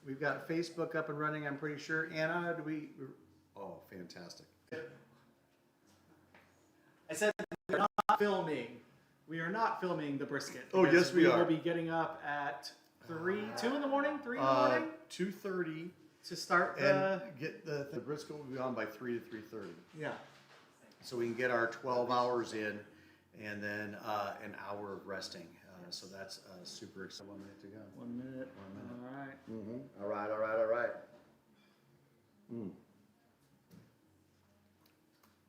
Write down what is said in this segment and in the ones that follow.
We've got Facebook up and running, I'm pretty sure. Anna, do we? Oh, fantastic. I said we're not filming. We are not filming the brisket. Oh, yes, we are. We will be getting up at 2 in the morning, 3 in the morning? 2:30. To start And get the brisket will be on by 3 to 3:30. Yeah. So we can get our 12 hours in, and then an hour of resting. So that's super exciting. 1 minute to go. 1 minute. 1 minute. All right. Mm-hmm. All right, all right, all right. Mm.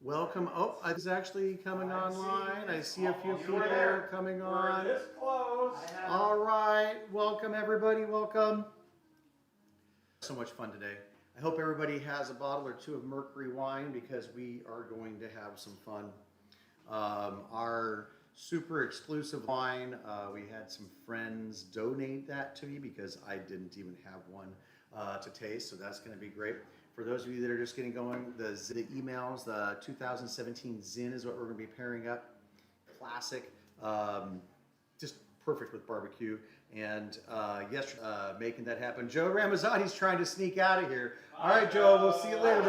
Welcome. Oh, it's actually coming online. I see a few people coming on. We're this close. All right. Welcome, everybody. Welcome. So much fun today. I hope everybody has a bottle or two of Mercury wine because we are going to have some fun. Our super exclusive wine, we had some friends donate that to me because I didn't even have one to taste, so that's going to be great. For those of you that are just getting going, the emails, the 2017 Zin is what we're going to be pairing up. Classic, just perfect with barbecue. And yesterday, making that happen. Joe Ramazzani's trying to sneak out of here. All right, Joe, we'll see you later.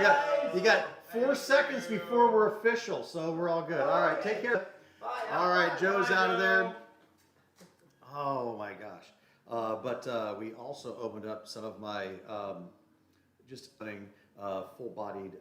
You got 4 seconds before we're official, so we're all good. All right, take care. All right, Joe's out of there. Oh my gosh. But we also opened up some of my just stunning full-bodied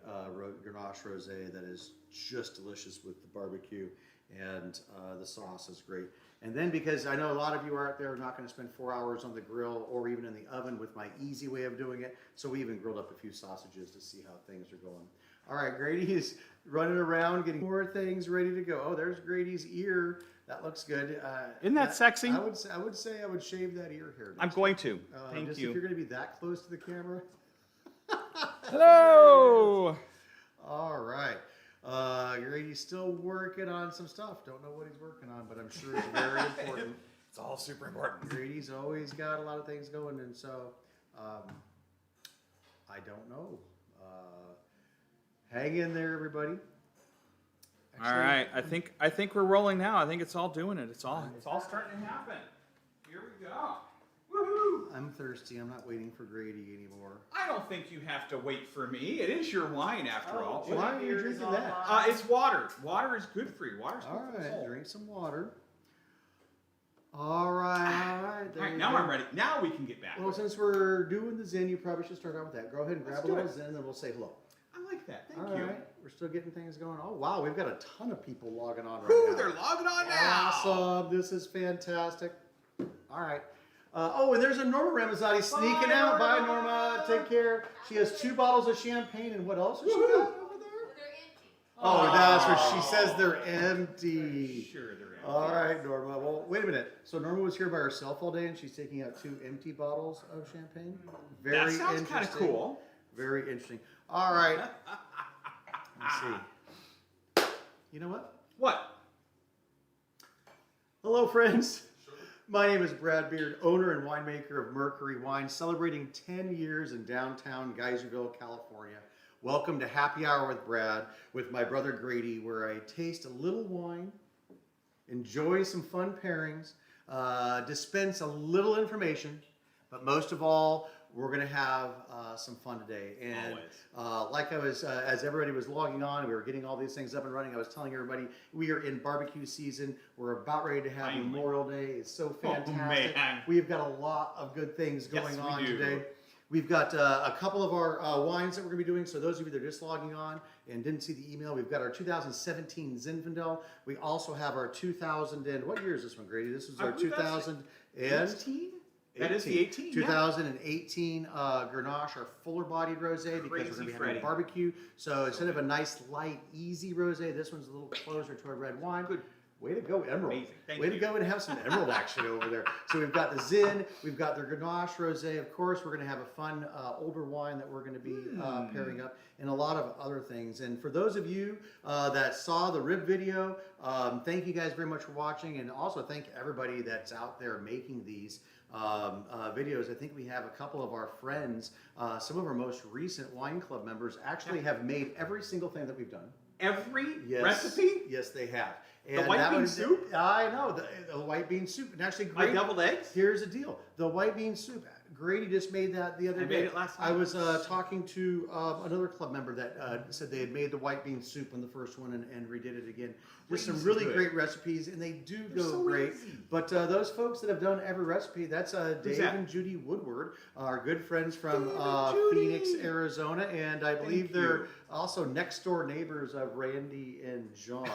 Grenache Rosé that is just delicious with the barbecue, and the sauce is great. And then, because I know a lot of you are out there not going to spend 4 hours on the grill or even in the oven with my easy way of doing it, so we even grilled up a few sausages to see how things are going. All right, Grady is running around getting more things ready to go. Oh, there's Grady's ear. That looks good. Isn't that sexy? I would say I would shave that ear hair. I'm going to. Thank just you. If you're going to be that close to the camera. Hello. All right. Grady's still working on some stuff. Don't know what he's working on, but I'm sure it's very important. It's all super important. Grady's always got a lot of things going, and so I don't know. Hang in there, everybody. Actually, all right. I think we're rolling now. I think it's all doing it. It's all starting to happen. Here we go. Woohoo! I'm thirsty. I'm not waiting for Grady anymore. I don't think you have to wait for me. It is your wine after all. Why are you drinking that? It's water. Water is good for you. Water's good All for the right, soul. drink some water. All right. All right, now I'm ready. Now we can get back. Well, since we're doing the Zin, you probably should start out with that. Go ahead and grab a little Zin, and then we'll say hello. I like that. Thank All you. right, we're still getting things going. Oh, wow, we've got a ton of people logging on right Woo, now. they're logging on now. Awesome, this is fantastic. All right. Oh, and there's a Norma Ramazzani sneaking out. Bye, Norma. Take care. She has 2 bottles of champagne, and what else has she got over there? They're empty. Oh, that's where she says they're empty. Sure, they're empty. All right, Norma. Well, wait a minute. So Norma was here by herself all day, and she's taking out 2 empty bottles of champagne? Very That sounds interesting. kind of cool. Very interesting. All right. Let's see. You know what? What? Hello, friends. My name is Brad Beard, owner and winemaker of Mercury Wine, celebrating 10 years in downtown Geyserville, California. Welcome to Happy Hour with Brad, with my brother Grady, where I taste a little wine, enjoy some fun pairings, dispense a little information, but most of all, we're going to have some fun today. And like I was, as everybody was logging on, we were getting all these things up and running. I was telling everybody we are in barbecue season. We're about ready to have Memorial Day. It's so fantastic. We've got a lot of good things going on today. We've got a couple of our wines that we're going to be doing. So those of you that are just logging on and didn't see the email, we've got our 2017 Zinfandel. We also have our 2000 and what year is this one, Grady? This is our 2018. That is the 18, 2018 Grenache, our fuller-bodied rosé, because we're going to be having a barbecue. So instead of a nice, light, easy rosé, this one's a little closer to a red wine. Good. Way to go, Emerald. Amazing. Thank Way you. to go and have some Emerald action over there. So we've got the Zin, we've got the Grenache rosé. Of course, we're going to have a fun older wine that we're going to be pairing up, and a lot of other things. And for those of you that saw the rib video, thank you guys very much for watching, and also thank everybody that's out there making these videos. I think we have a couple of our friends, some of our most recent wine club members actually have made every single thing that we've done. Every recipe? Yes, they have. And the white bean soup? I know, the white bean soup. And actually, My deviled eggs? Here's the deal. The white bean soup. Grady just made that the other I day. made it last night. I was talking to another club member that said they had made the white bean soup on the first one and redid it again. Just some Easy really to do it. great recipes, and they do go so great. easy. But those folks that have done every recipe, that's Dave that? and Judy Woodward, our good friends from Dave and Judy. Phoenix, Arizona, and I believe Thank they're you. also next door neighbors of Randy and John.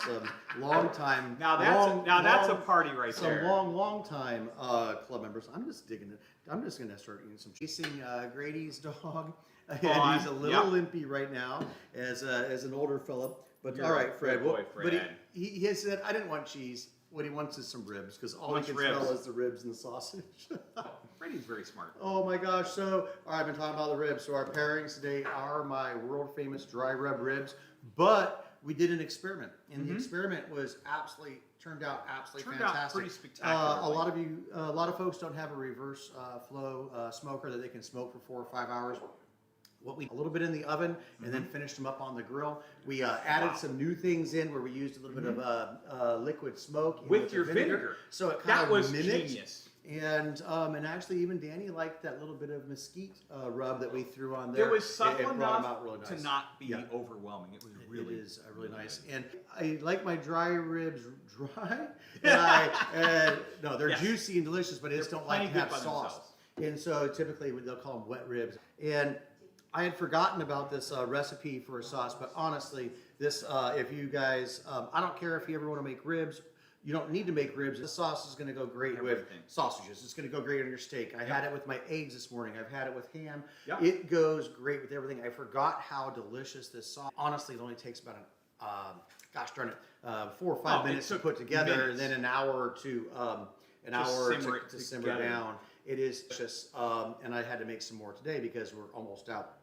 Some long time. That's a party right Some there. long time club members. I'm just digging it. I'm just gonna start eating some. Chasing Grady's dog, and he's a little limpy right now as an older fellow. But You're all a right, Fred. good boy, But Fred. he has said I didn't want cheese. What he wants is some ribs because all he Wants can ribs. smell is the ribs and the sausage. Freddie's very smart. Oh my gosh! So, all right, I've been talking about the ribs. So our pairings today are my world famous dry rub ribs, but we did an experiment, and the experiment was turned out absolutely Turned out fantastic. pretty spectacular. A lot of folks don't have a reverse flow smoker that they can smoke for 4 or 5 hours. A little bit in the oven and then finished them up on the grill. We added some new things in where we used a little bit of liquid smoke With the your vinegar. so it kind That of was mimicked. genius. And actually, even Danny liked that little bit of mesquite rub that we threw on there. It was subtle It brought 'em enough out really nice. to not be Yeah. overwhelming. It was really It is really nice, and I like my dry ribs dry. And no, they're Yes. juicy and delicious, but I just They're don't like to plenty have good by sauce. themselves. And so typically they'll call them wet ribs. And I had forgotten about this recipe for a sauce, but honestly, this if you guys, I don't care if you ever want to make ribs. You don't need to make ribs. This sauce is going to go great with Everything. sausages. It's going to go great on your steak. I had it with my eggs this morning. I've had it with ham. Yep. It goes great with everything. I forgot how delicious this sauce. Honestly, it only takes about 4 or 5 Oh, it minutes to took put together, minutes. and then an hour or two, simmer it to simmer together. down. It is delicious, and I had to make some more today because we're almost out.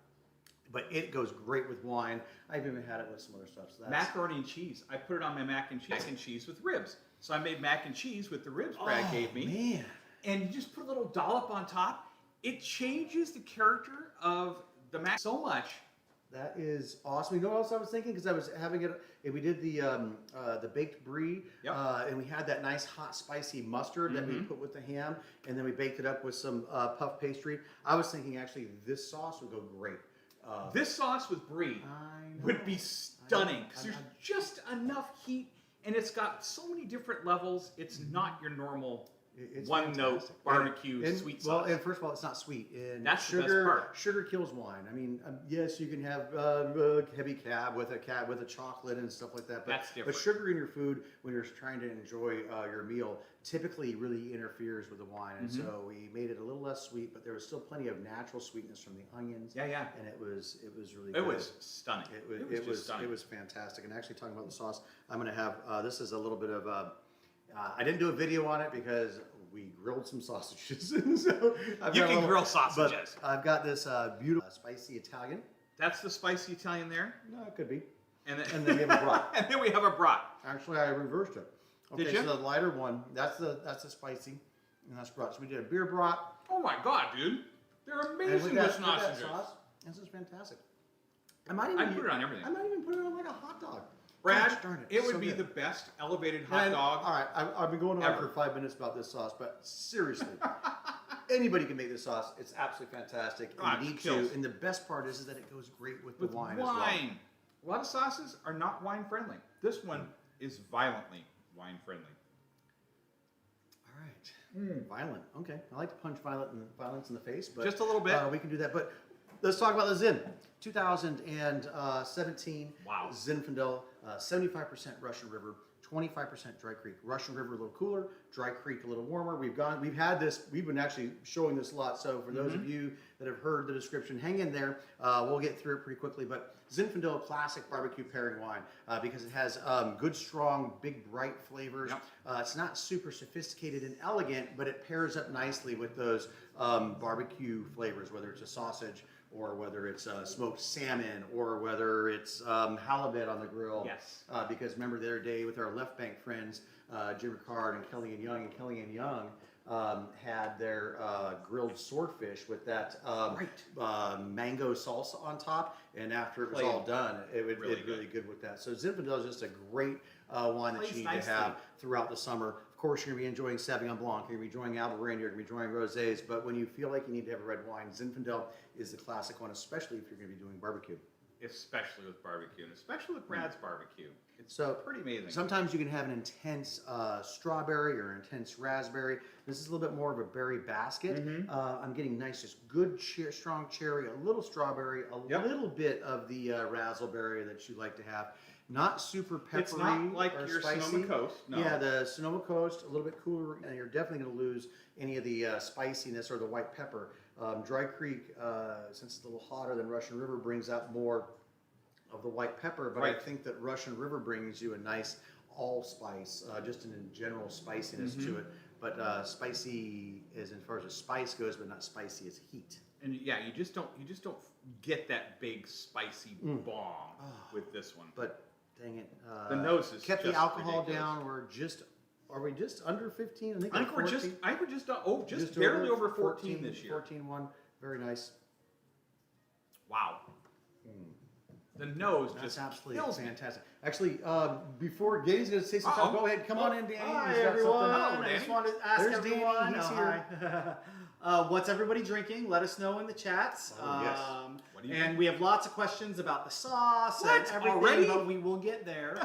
But it goes great with wine. I've even had it with some other stuff. So that's, macaroni and cheese. I put it on my mac and cheese with ribs. So I made mac and cheese with the ribs Brad gave me. Man. And you just put a little dollop on top. It changes the character of the mac so much. That is awesome. You know what else I was thinking? Because I was having it. We did the baked brie, Yep. and we had that nice hot spicy mustard that we put with the ham, and then we baked it up with some puff pastry. I was thinking actually this sauce would go great. This sauce with brie I would be know. stunning because I- there's just enough heat and it's got so many different levels. It's not your normal It's one note fantastic. barbecue And- sweet well, sauce. and first of all, it's not sweet. And That's the best sugar. part. Sugar kills wine. I mean, yes, you can have heavy cab with a chocolate and stuff like that. But, That's different. But sugar in your food when you're trying to enjoy your meal typically really interferes with the wine. And so we made it a little less sweet, but there was still plenty of natural sweetness from the onions. Yeah. And it was really It good. was stunning. It was stunning. It was fantastic. And actually, talking about the sauce, I'm going to have this is a little bit of. I didn't do a video on it because we grilled some sausages. So I've You got a can little- grill sausages. But I've got this beautiful spicy Italian. That's the spicy Italian there. No, it could be. And And then we have a brat. and then we have a brat. Actually, I reversed it. Okay, Did you? so the lighter one, that's the spicy, and that's brat. So we did a beer brat. Oh my god, dude. They're And amazing with with that sausages. sauce, this is fantastic. I might even I'd put it on everything. I might even put it on like a hot dog. Brad, Gosh darn it would so be good. the best elevated hot And, dog. All right, I've been going on ever. for 5 minutes about this sauce, but seriously, anybody can make this sauce. It's absolutely fantastic. Oh, And it you need kills. to. And the best part is that it goes great with With the wine, wine. A lot of sauces are not wine friendly. This one is violently wine friendly. as well. All right. Violent. Okay. I like to punch violence in the face, but Just a little bit. we can do that. But let's talk about the Zin. 2017. Wow. Zinfandel, 75% Russian River, 25% Dry Creek. Russian River a little cooler, Dry Creek a little warmer. We've had this. We've been actually showing this a lot. So for those of you that have heard the description, hang in there. We'll get through it pretty quickly. But Zinfandel, classic barbecue pairing wine because it has good, strong, big, bright flavors. Yep. It's not super sophisticated and elegant, but it pairs up nicely with those barbecue flavors, whether it's a sausage or whether it's smoked salmon, or whether it's halibut on the grill. Yes. Because remember the other day with our left bank friends, Jim Ricard and Kelly and Young had their grilled swordfish with that mango salsa on top, and after it was all done, it did really good with that. So Zinfandel is just a great wine that Plays you need nicely. to have throughout the summer. Of course, you're going to be enjoying Sauvignon Blanc, you're going to be enjoying Albarino, you're going to be enjoying rosés, but when you feel like you need to have a red wine, Zinfandel is the classic one, especially if you're going to be doing barbecue. Especially with barbecue, and especially with Brad's barbecue. It's So pretty amazing. sometimes you can have an intense strawberry or an intense raspberry. This is a little bit more of a berry basket. I'm getting nice, just good, strong cherry, a little strawberry, a little bit of the raspberry that you like to have. Not super peppery It's not like or your spicy. Sonoma Coast. No. Yeah, the Sonoma Coast, a little bit cooler, and you're definitely going to lose any of the spiciness or the white pepper. Dry Creek, since it's a little hotter than Russian River, brings out more of the white pepper, but I think that Russian River brings you a nice allspice, just in general spiciness to it. But spicy as far as the spice goes, but not spicy as heat. And yeah, you just don't get that big spicy bomb with this one. But dang it, the nose is kept just the alcohol ridiculous. down. Are we just under 15? I think we're just barely over 14 this year. 14.1, very nice. Wow. The nose That's just absolutely kills me. fantastic. Actually, before Danny's going to say some stuff, go ahead. Come on in, Danny. Hi, He's got everyone. something. I just wanted to ask There's everyone. Danny. He's here. Hi. What's everybody drinking? Let us know in the chats. Oh, yes. What do you And think? we have lots of questions about the sauce and What? everything, Already? but we will get there.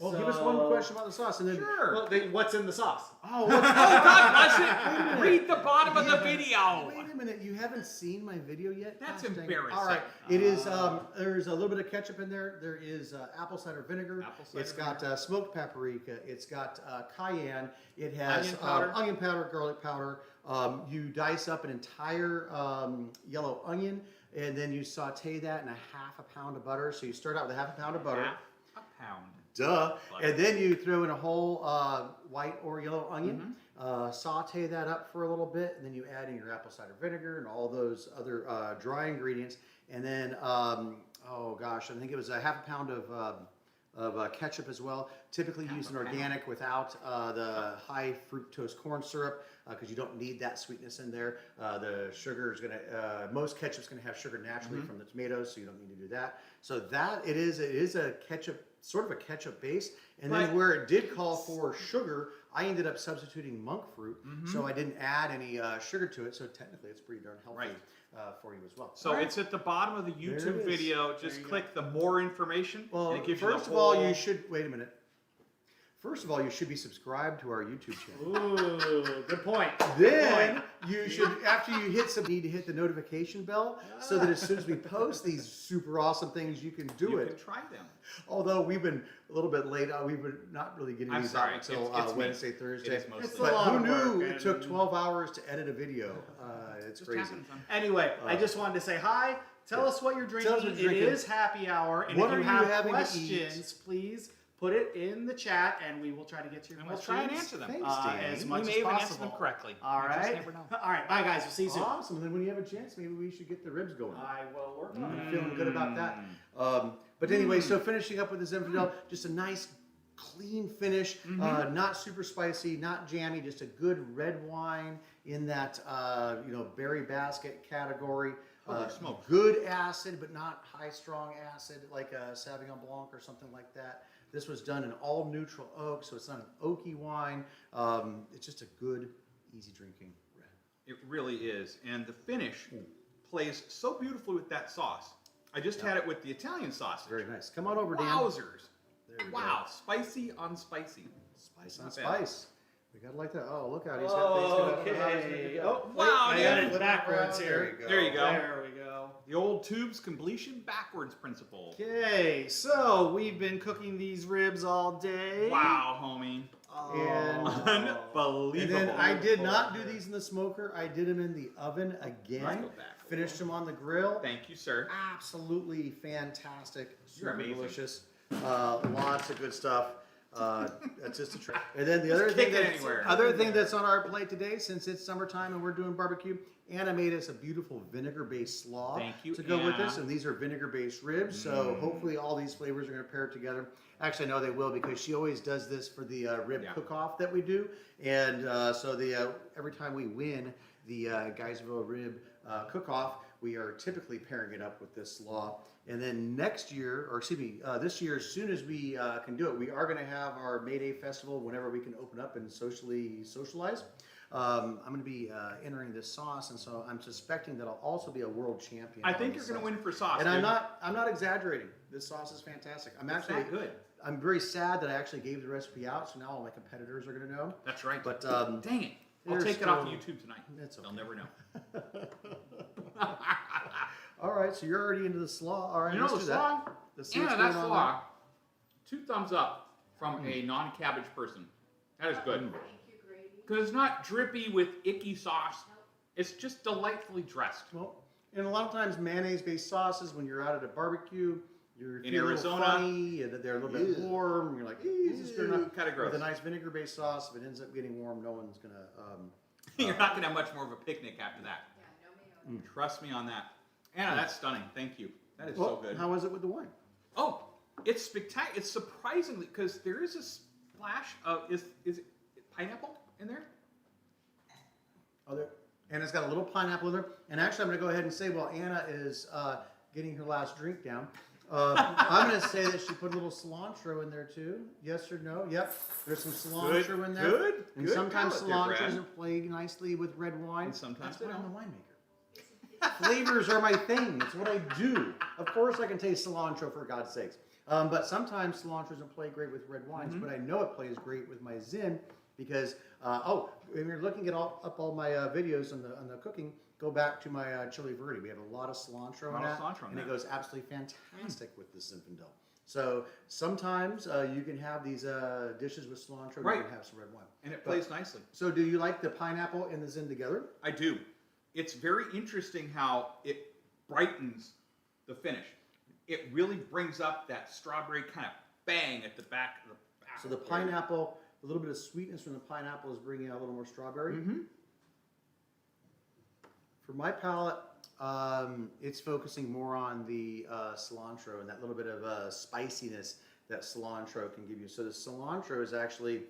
Well, give us one question about the sauce, and then Sure. Well, what's in the sauce? oh, God bless it. Read the bottom of the video. Wait a minute, you haven't seen my video yet? That's Gosh, dang it. embarrassing. All right, it is. There's a little bit of ketchup in there. There is apple cider vinegar. Apple cider It's got smoked paprika. It's got cayenne. It has Onion powder. garlic powder. You dice up an entire yellow onion, and then you saute that in a half a pound of butter. So you start out with a half a pound of butter. Half a pound. Duh. Butter. And then you throw in a whole white or yellow onion, saute that up for a little bit, and then you add in your apple cider vinegar and all those other dry ingredients. And then, oh gosh, I think it was a half a pound of ketchup as well. Typically use an organic without the high fructose corn syrup because you don't need that sweetness in there. The sugar is going to, most ketchup's going to have sugar naturally from the tomatoes, so you don't need to do that. So that, it is a ketchup, sort of a ketchup base. And then where it did call for sugar, I ended up substituting monk fruit, so I didn't add any sugar to it. So technically it's pretty darn healthy for you as well. So it's at the bottom of the YouTube video. Just click the more information. Well, and it gives first you of all, you should, wait a minute. First of all, you should be subscribed to our YouTube channel. Ooh, good point. Then you should, after you hit some, need to hit the notification bell so that as soon as we post these super awesome things, you can do you it. can try them. Although we've been a little bit late, we were not really getting I'm these sorry, out until it's me. Wednesday, Thursday. It is mostly It's a But lot who of knew work, it took and- 12 hours to edit a video? It's Just crazy. happens, huh? Anyway, I just wanted to say hi. Tell us what you're drinking. Tell us what you're drinking. It is happy hour, and What if are you you have having to questions, please put it in the chat, and we will try to get to your And we'll questions. try and answer them. Thanks, Danny. As We much may as even answer possible. them correctly. All You just right. never know. All right. Bye, guys. We'll see you soon. Awesome. Then when you have a chance, maybe we should get the ribs going. I will work on I'm it. feeling good about that. But anyway, so finishing up with the Zinfandel, just a nice, clean finish. Not super spicy, not jammy, just a good red wine in that berry basket category. Holy smokes. Good acid, but not high strong acid like a Sauvignon Blanc or something like that. This was done in all neutral oak, so it's not an oaky wine. It's just a good, easy drinking red. It really is. And the finish plays so beautifully with that sauce. I just had it with the Italian sausage. Very nice. Come on over, Dan. Wowzers. There we Wow. Spicy on spicy. Spice on Not bad. spice. We gotta like that. Oh, look out. He's got things Okay. Oh, Wow, wait, I got dude. it backwards There here. you go. There you go. There we go. The old tubes completion backwards principle. Okay, so we've been cooking these ribs all day. Wow, homie. And- Unbelievable. And then I did not do these in the smoker. I did them in the oven Let's again. go back. Finished them on the grill. Thank you, sir. Absolutely fantastic. You're Super amazing. delicious. Lots of good stuff. That's just a treat. And then the other Just thing, kick it anywhere. that's on our plate today, since it's summertime and we're doing barbecue, Anna made us a beautiful vinegar-based slaw Thank you, to go with Anna. this, and these are vinegar-based ribs. So hopefully all these flavors are going to pair together. Actually, I know they will because she always does this for the rib cook-off that we do, and so every time we win the Geisville rib cook-off, we are typically pairing it up with this slaw. And then next year, or excuse me, this year, as soon as we can do it, we are going to have our May Day festival whenever we can open up and socialize. I'm going to be entering this sauce, and so I'm suspecting that I'll also be a world champion. I think you're going to win for sauce. And dude. I'm not exaggerating. This sauce is fantastic. I'm It's actually that good. I'm very sad that I actually gave the recipe out, so now all my competitors are going to know. That's right. But dang it, I'll there's take it off still- YouTube tonight. It's They'll okay. never know. All right, so you're already into the slaw. All right, You know let's the do slaw? that. Let's see what's Anna, that going on slaw, 2 thumbs up from a non-cabbage person. That is good. Thank you, Grady. Because it's not drippy with icky sauce. It's just delightfully dressed. there. Well, and a lot of times mayonnaise-based sauces, when you're out at a barbecue, you're In feeling a Arizona. little funny, and they're a little bit Ew. warm. And you're like, is this good enough? Kind of gross. With a nice vinegar-based sauce, if it ends up getting warm, no one's gonna. You're not going to have much more of a picnic after that. Yeah, no mayo. Trust me on that. Anna, that's stunning. Thank you. That is Well, so good. how was it with the wine? Oh, it's spectacular. It's surprisingly, because there is a splash of, is it pineapple in there? And it's got a little pineapple in there. And actually, I'm going to go ahead and say, while Anna is getting her last drink down, I'm going to say that she put a little cilantro in there too. Yes or no? Yep. There's some cilantro in there. Good. And Good sometimes palate there, cilantro Brad. doesn't play nicely with red wine. And sometimes That's they why I'm don't. a winemaker. Flavors are my thing. It's what I do. Of course, I can taste cilantro, for God's sakes. But sometimes cilantro doesn't play great with red wines. Mm-hmm. But I know it plays great with my Zin because, when you're looking at up all my videos on the cooking, go back to my chili verde. We have a lot of cilantro in that, and it goes absolutely fantastic with the Zinfandel. So sometimes you can have these dishes with cilantro. Right. You can have some red wine, And it plays nicely. So do you like the pineapple and the Zin together? I do. It's very interesting how it brightens the finish. It really brings up that strawberry kind of bang at the back of the back. So the pineapple, a little bit of sweetness from the pineapple is bringing out a little more strawberry. Mm-hmm. For my palate, it's focusing more on the cilantro and that little bit of spiciness that cilantro can give you. So the cilantro is actually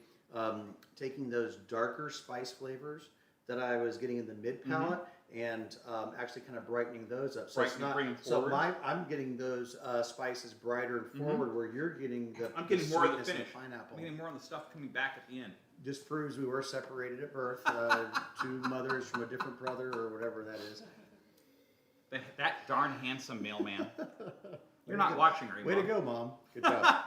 taking those darker spice flavors that I was getting in the mid palate and actually kind of brightening those up. So it's not. Bringing So forward. I'm getting those spices brighter and forward, where you're getting the. I'm getting more of the sweetness and finish. pineapple. I'm getting more of the stuff coming back at the end. Just proves we were separated at birth, two mothers from a different brother or whatever that is. That darn handsome mailman. You're to not go. watching her Way anymore. to go, Mom. Good job.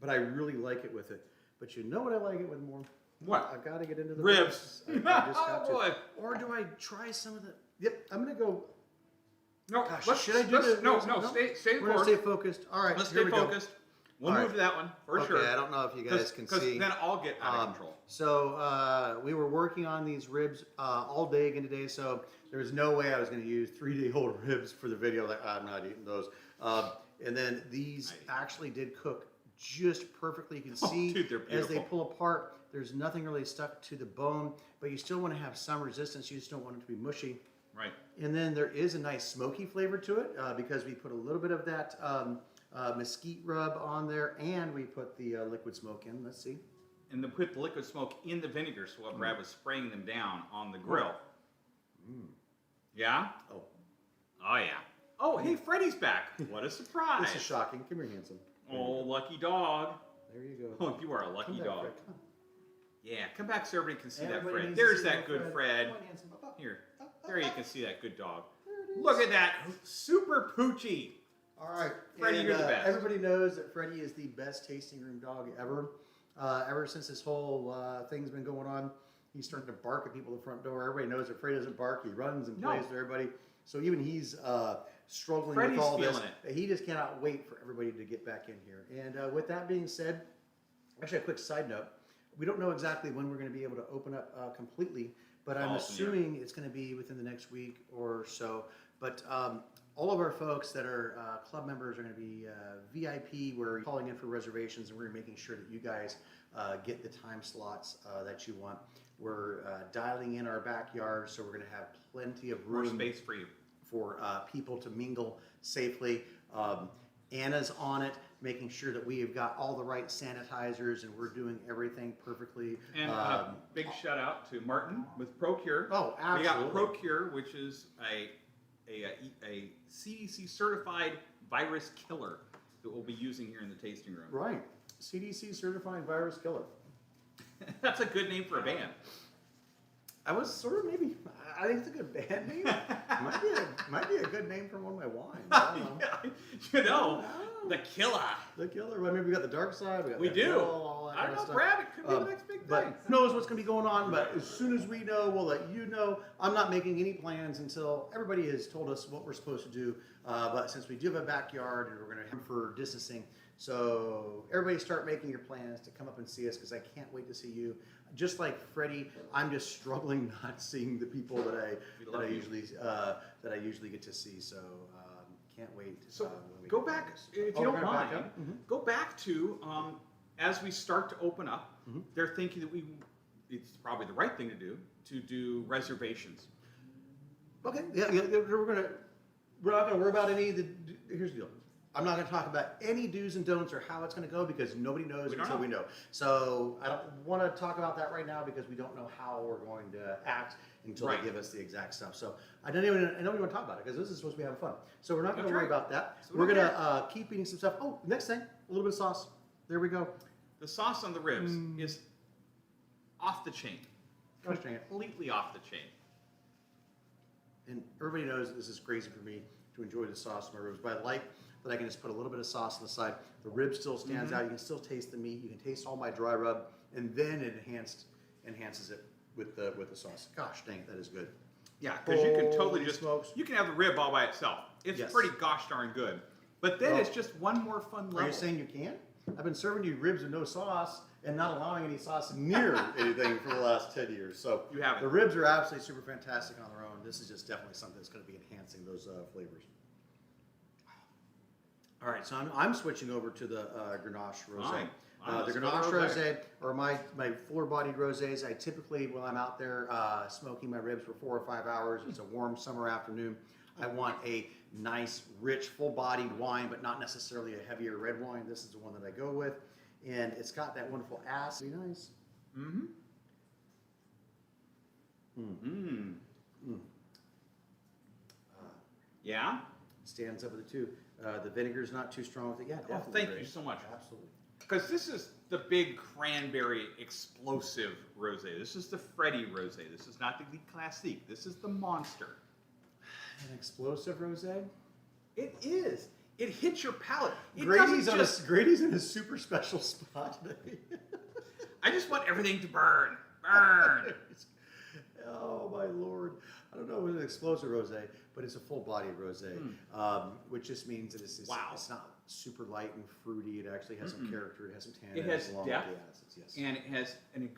But I really like it with it. But you know what I like it with more? What? I've got to get into the Ribs. I just got Oh, boy. to. Or do I try some of the? Yep, I'm gonna go. No, Gosh, should I do the no, ribs? no, stay the We're gonna course. stay focused. All right, Let's here stay we go. focused. We'll All move right. to that one for Okay, sure. I don't know if you guys can see. then I'll get out of control. So we were working on these ribs all day again today. So there was no way I was going to use 3-day-old ribs for the video. Like, I'm not eating those. And then these actually did cook just perfectly. You can see dude, they're as they beautiful. pull apart, there's nothing really stuck to the bone, but you still want to have some resistance. You just don't want it to be mushy. Right. And then there is a nice smoky flavor to it because we put a little bit of that mesquite rub on there, and we put the liquid smoke in. Let's see. And then put the liquid smoke in the vinegar, so while Brad was spraying them down on the grill. Yeah? Oh, Oh, yeah. Oh, hey, Freddy's back. What a surprise. this is shocking. Come here, handsome. Oh, lucky dog. There you go. Oh, you are a lucky Come back, dog. Fred, come on. Yeah, come back so everybody can see that Everybody Fred. needs to There's see that good Fred. Come on, handsome. Up, up. Here. Up, up, There you up. can see that good dog. There it is. Look at that. Super poochie. All right, Freddie, and, you're the best. Everybody knows that Freddie is the best tasting room dog ever. Ever since this whole thing's been going on, he's starting to bark at people at the front door. Everybody knows that Freddie doesn't bark. He runs and plays with everybody. So even he's struggling Freddie's with all this. feeling He just cannot wait for everybody to get back in here. And with that being said, actually a quick side note. We don't know exactly when we're going to be able to open up completely, but I'm assuming it's going to be within the next week or so. But all of our folks that are club members are going to be VIP. We're calling in for reservations, and we're making sure that you guys get the time slots that you want. We're dialing in our backyard, so we're going to have plenty of More room space for you. for people to mingle safely. Anna's on it. making sure that we have got all the right sanitizers and we're doing everything perfectly. And big shout out to Martin with ProCure. Oh, We got absolutely. ProCure, which is a CDC certified virus killer that we'll be using here in the tasting room. Right. CDC certified virus killer. That's a good name for a band. I was sort of maybe. I think it's a good band name. might be a good name for one of my wines. I don't know. You know, Oh. the killer. The killer. Well, maybe we got the dark side. We got We the do. hill, all that I kind don't of know, stuff. Brad. It could be the next big thing. But who knows what's going to be going on. But as soon as we know, we'll let you know. I'm not making any plans until everybody has told us what we're supposed to do. But since we do have a backyard and we're going to have for distancing, so everybody start making your plans to come up and see us because I can't wait to see you. Just like Freddie, I'm just struggling not seeing the people that I usually get to see. So can't wait. So when we go get back, this. if Oh, you we're don't gonna back mind, up? Mhm. go back to as we start to open up, Mhm. they're thinking that it's probably the right thing to do reservations. Okay, yeah, we're not gonna worry about any of the. Here's the deal. I'm not gonna talk about any do's and don'ts or how it's gonna go because nobody knows We don't until know. we know. So I don't want to talk about that right now because we don't know how we're going to act until Right. they give us the exact stuff. So I don't even want to talk about it because this is supposed to be having fun. So we're not gonna That's worry right. about that. So we we're don't gonna keep eating some stuff. Oh, next thing, a little bit of sauce. There we go. The sauce on the ribs is off the chain, Gosh dang it. completely off the chain. And everybody knows this is crazy for me to enjoy the sauce on my ribs, but I like that I can just put a little bit of sauce on the side. The rib still stands out. You can still taste the meat. You can taste all my dry rub, and then it enhances it with the sauce. Gosh dang, that is good. Yeah, because you can totally Holy just smokes. you can have the rib all by itself. It's Yes. pretty gosh darn good. But then Well, it's just one more fun level. Are you saying you can't? I've been serving you ribs with no sauce and not allowing any sauce near anything for the last 10 years. So You haven't. the ribs are absolutely super fantastic on their own. This is just definitely something that's going to be enhancing those flavors. All right, so I'm switching over to the Grenache Rosé. Fine. The Let's go Grenache to rosé. Rosé are my fuller-bodied rosés. I typically, when I'm out there smoking my ribs for 4 or 5 hours, it's a warm summer afternoon. I want a nice, rich, full-bodied wine, but not necessarily a heavier red wine. This is the one that I go with, and it's got that wonderful acid. Very nice. Mm-hmm. Mm. Mm. Yeah? Stands up with the two. The vinegar's not too strong with it. Yeah, Oh, definitely. thank great. you so much. Absolutely. Because this is the big cranberry explosive rosé. This is the Freddy rosé. This is not the classique. This is the monster. An explosive rosé. It is. It hits your palate. It Grady's doesn't Grady's in a super special spot today. I just want everything to burn. Burn. Oh my lord! I don't know if it's an explosive rosé, but it's a full-bodied rosé, which just means that it's Wow. it's not super light and fruity. It actually has some character. It has some tannins. It has along depth, with the acids. Yes. and it has an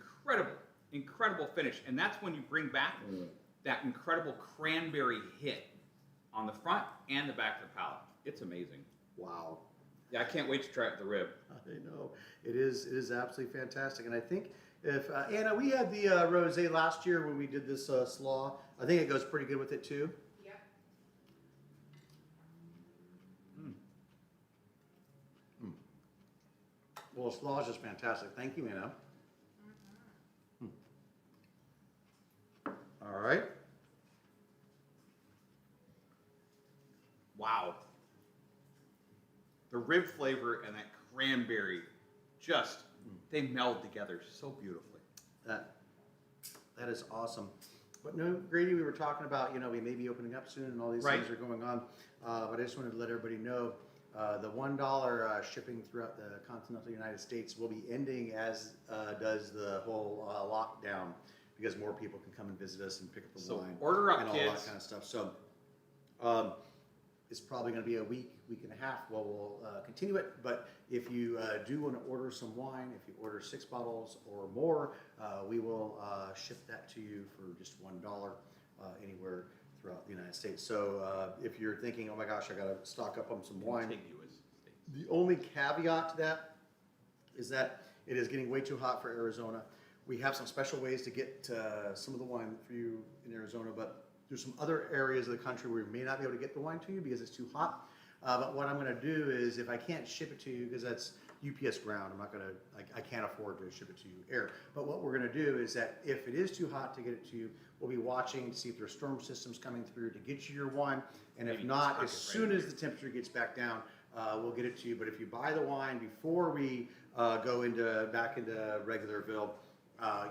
incredible finish. And that's when you bring back that incredible cranberry hit on the front and the back of the palate. It's amazing. Wow. Yeah, I can't wait to try it with the rib. I know it is absolutely fantastic, and I think if Anna, we had the rosé last year when we did this slaw. I think it goes pretty good with it too. Yep. Well, slaw is just fantastic. Thank you, Anna. All right. Wow. The rib flavor and that cranberry just, they meld together so beautifully. That is awesome. But no, Grady, we were talking about, we may be opening up soon and all these Right. things are going on. But I just wanted to let everybody know the $1 shipping throughout the continental United States will be ending as does the whole lockdown because more people can come and visit us and pick up the So wine order up, and all kids. that kind of stuff. So it's probably going to be a week and a half while we'll continue it. But if you do want to order some wine, if you order 6 bottles or more, we will ship that to you for just $1 anywhere throughout the United States. So if you're thinking, oh my gosh, I got to stock up on some wine, Contiguous states. the only caveat to that is that it is getting way too hot for Arizona. We have some special ways to get some of the wine for you in Arizona, but there's some other areas of the country where we may not be able to get the wine to you because it's too hot. But what I'm going to do is, if I can't ship it to you, because that's UPS ground, I'm not going to, I can't afford to ship it to you air. But what we're going to do is that if it is too hot to get it to you, we'll be watching to see if there's storm systems coming through to get you your wine. And if Maybe not, just as pocket soon right as the temperature gets back down, we'll get it to you. But if you buy the wine before we go back into regularville,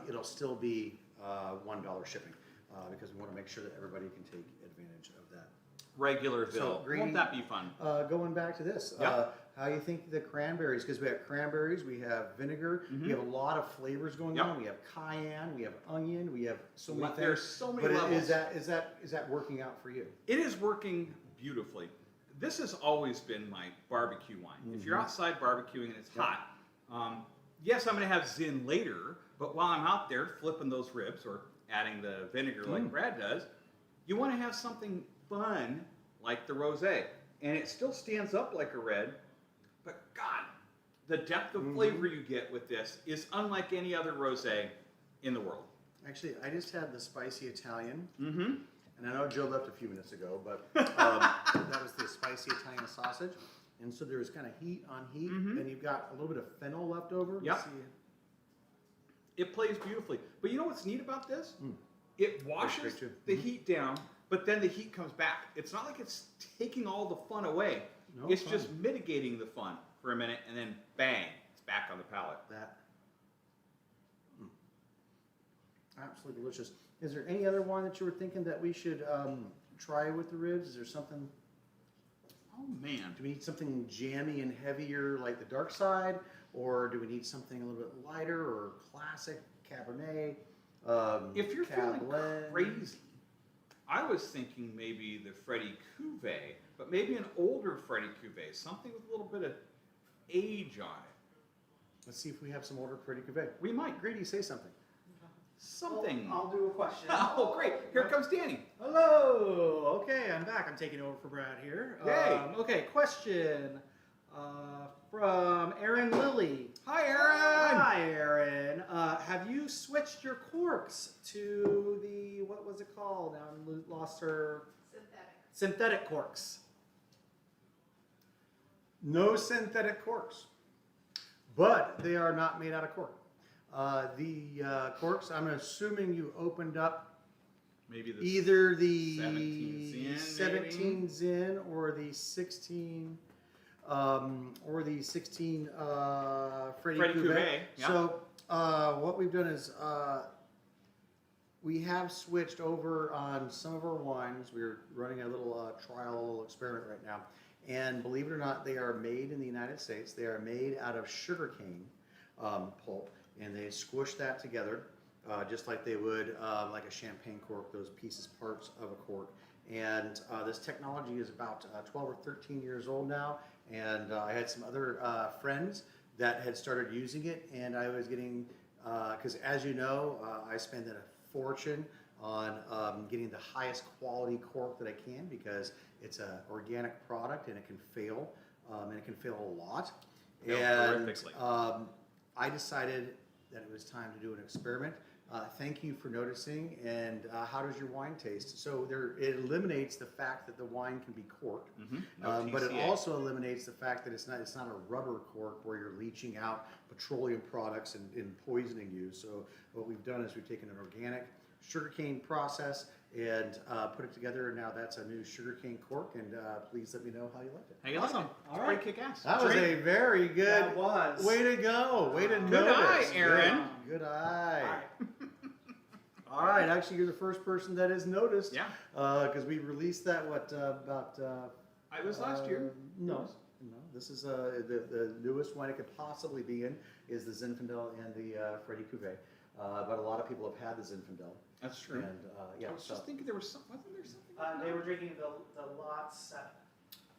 it'll still be $1 shipping because we want to make sure that everybody can take advantage of that. Regularville. So, Grady, Won't that be fun? Going back to this, Yep. how you think the cranberries? Because we have cranberries, we have vinegar, we have a lot of flavors going Yep. on. We have cayenne, we have onion, we have so many things. There's so many But levels. is that working out for you? It is working beautifully. This has always been my barbecue wine. If you're outside barbecuing and it's hot, yes, I'm going to have Zin later, but while I'm out there flipping those ribs or adding the vinegar like Brad does, you want to have something fun like the rosé. And it still stands up like a red, but God, the depth of flavor you get with this is unlike any other rosé in the world. Actually, I just had the spicy Italian. Mm-hmm. And I know Joe left a few minutes ago, but that was the spicy Italian sausage. And so there's kind of heat on heat, and you've got a little bit of fennel left over. Yep. Let's see. It plays beautifully. But you know what's neat about this? It washes great too. the heat down, but then the heat comes back. It's not like it's taking all the fun away. No, it's fun. just mitigating the fun for a minute, and then bang, it's back on the palate. That. Absolutely delicious. Is there any other wine that you were thinking that we should try with the ribs? Is there something, Oh man. do we need something jammy and heavier like the dark side? Or do we need something a little bit lighter or classic Cabernet? If you're feeling Cab crazy, I was thinking maybe the Freddy Cuvée, but maybe an older Freddy Cuvée, something with a little bit of age on it. Let's see if we have some older Pretty Cuvée. We might. Grady, say something. Something. I'll do a question. Oh, great. Here comes Danny. Hello. Okay, I'm back. I'm taking over for Brad here. Yay. Okay, question from Aaron Lilly. Hi, Aaron. Hi, Aaron. Have you switched your corks to the, what was it called? Now I lost her. Synthetic corks. No synthetic corks, but they are not made out of cork. The corks, I'm assuming you opened up Maybe the either the 17 Zin, 17 Zin or the 16 Freddy Freddy Cuvée. Cuvée, yeah. So what we've done is we have switched over on some of our wines. We're running a little trial experiment right now. And believe it or not, they are made in the United States. They are made out of sugarcane pulp. And they squish that together just like they would like a champagne cork, those pieces, parts of a cork. And this technology is about 12 or 13 years old now. And I had some other friends that had started using it. And I was getting, because as you know, I spend a fortune on getting the highest quality cork that I can because it's an organic product and it can fail. And it can fail a lot. Fail And horrifically. I decided that it was time to do an experiment. Thank you for noticing. And how does your wine taste? So it eliminates the fact that the wine can be corked, No but it TCA. also eliminates the fact that it's not a rubber cork where you're leaching out petroleum products and poisoning you. So what we've done is we've taken an organic sugarcane process and put it together. And now that's a new sugarcane cork. And please let me know how you liked it. Hey, you like Awesome. it? All It's right. pretty kick-ass. That was a very good That was. way to go. Way to Good notice. eye, Aaron. Good eye. All right. All right, actually, you're the first person that has noticed. Yeah. Because we released that, about... It was last year. No. This is the newest wine it could possibly be in is the Zinfandel and the Freddy Cuvée. But a lot of people have had the Zinfandel. That's true. And yeah, I was just thinking there was some, wasn't there something? They were drinking the lot 7.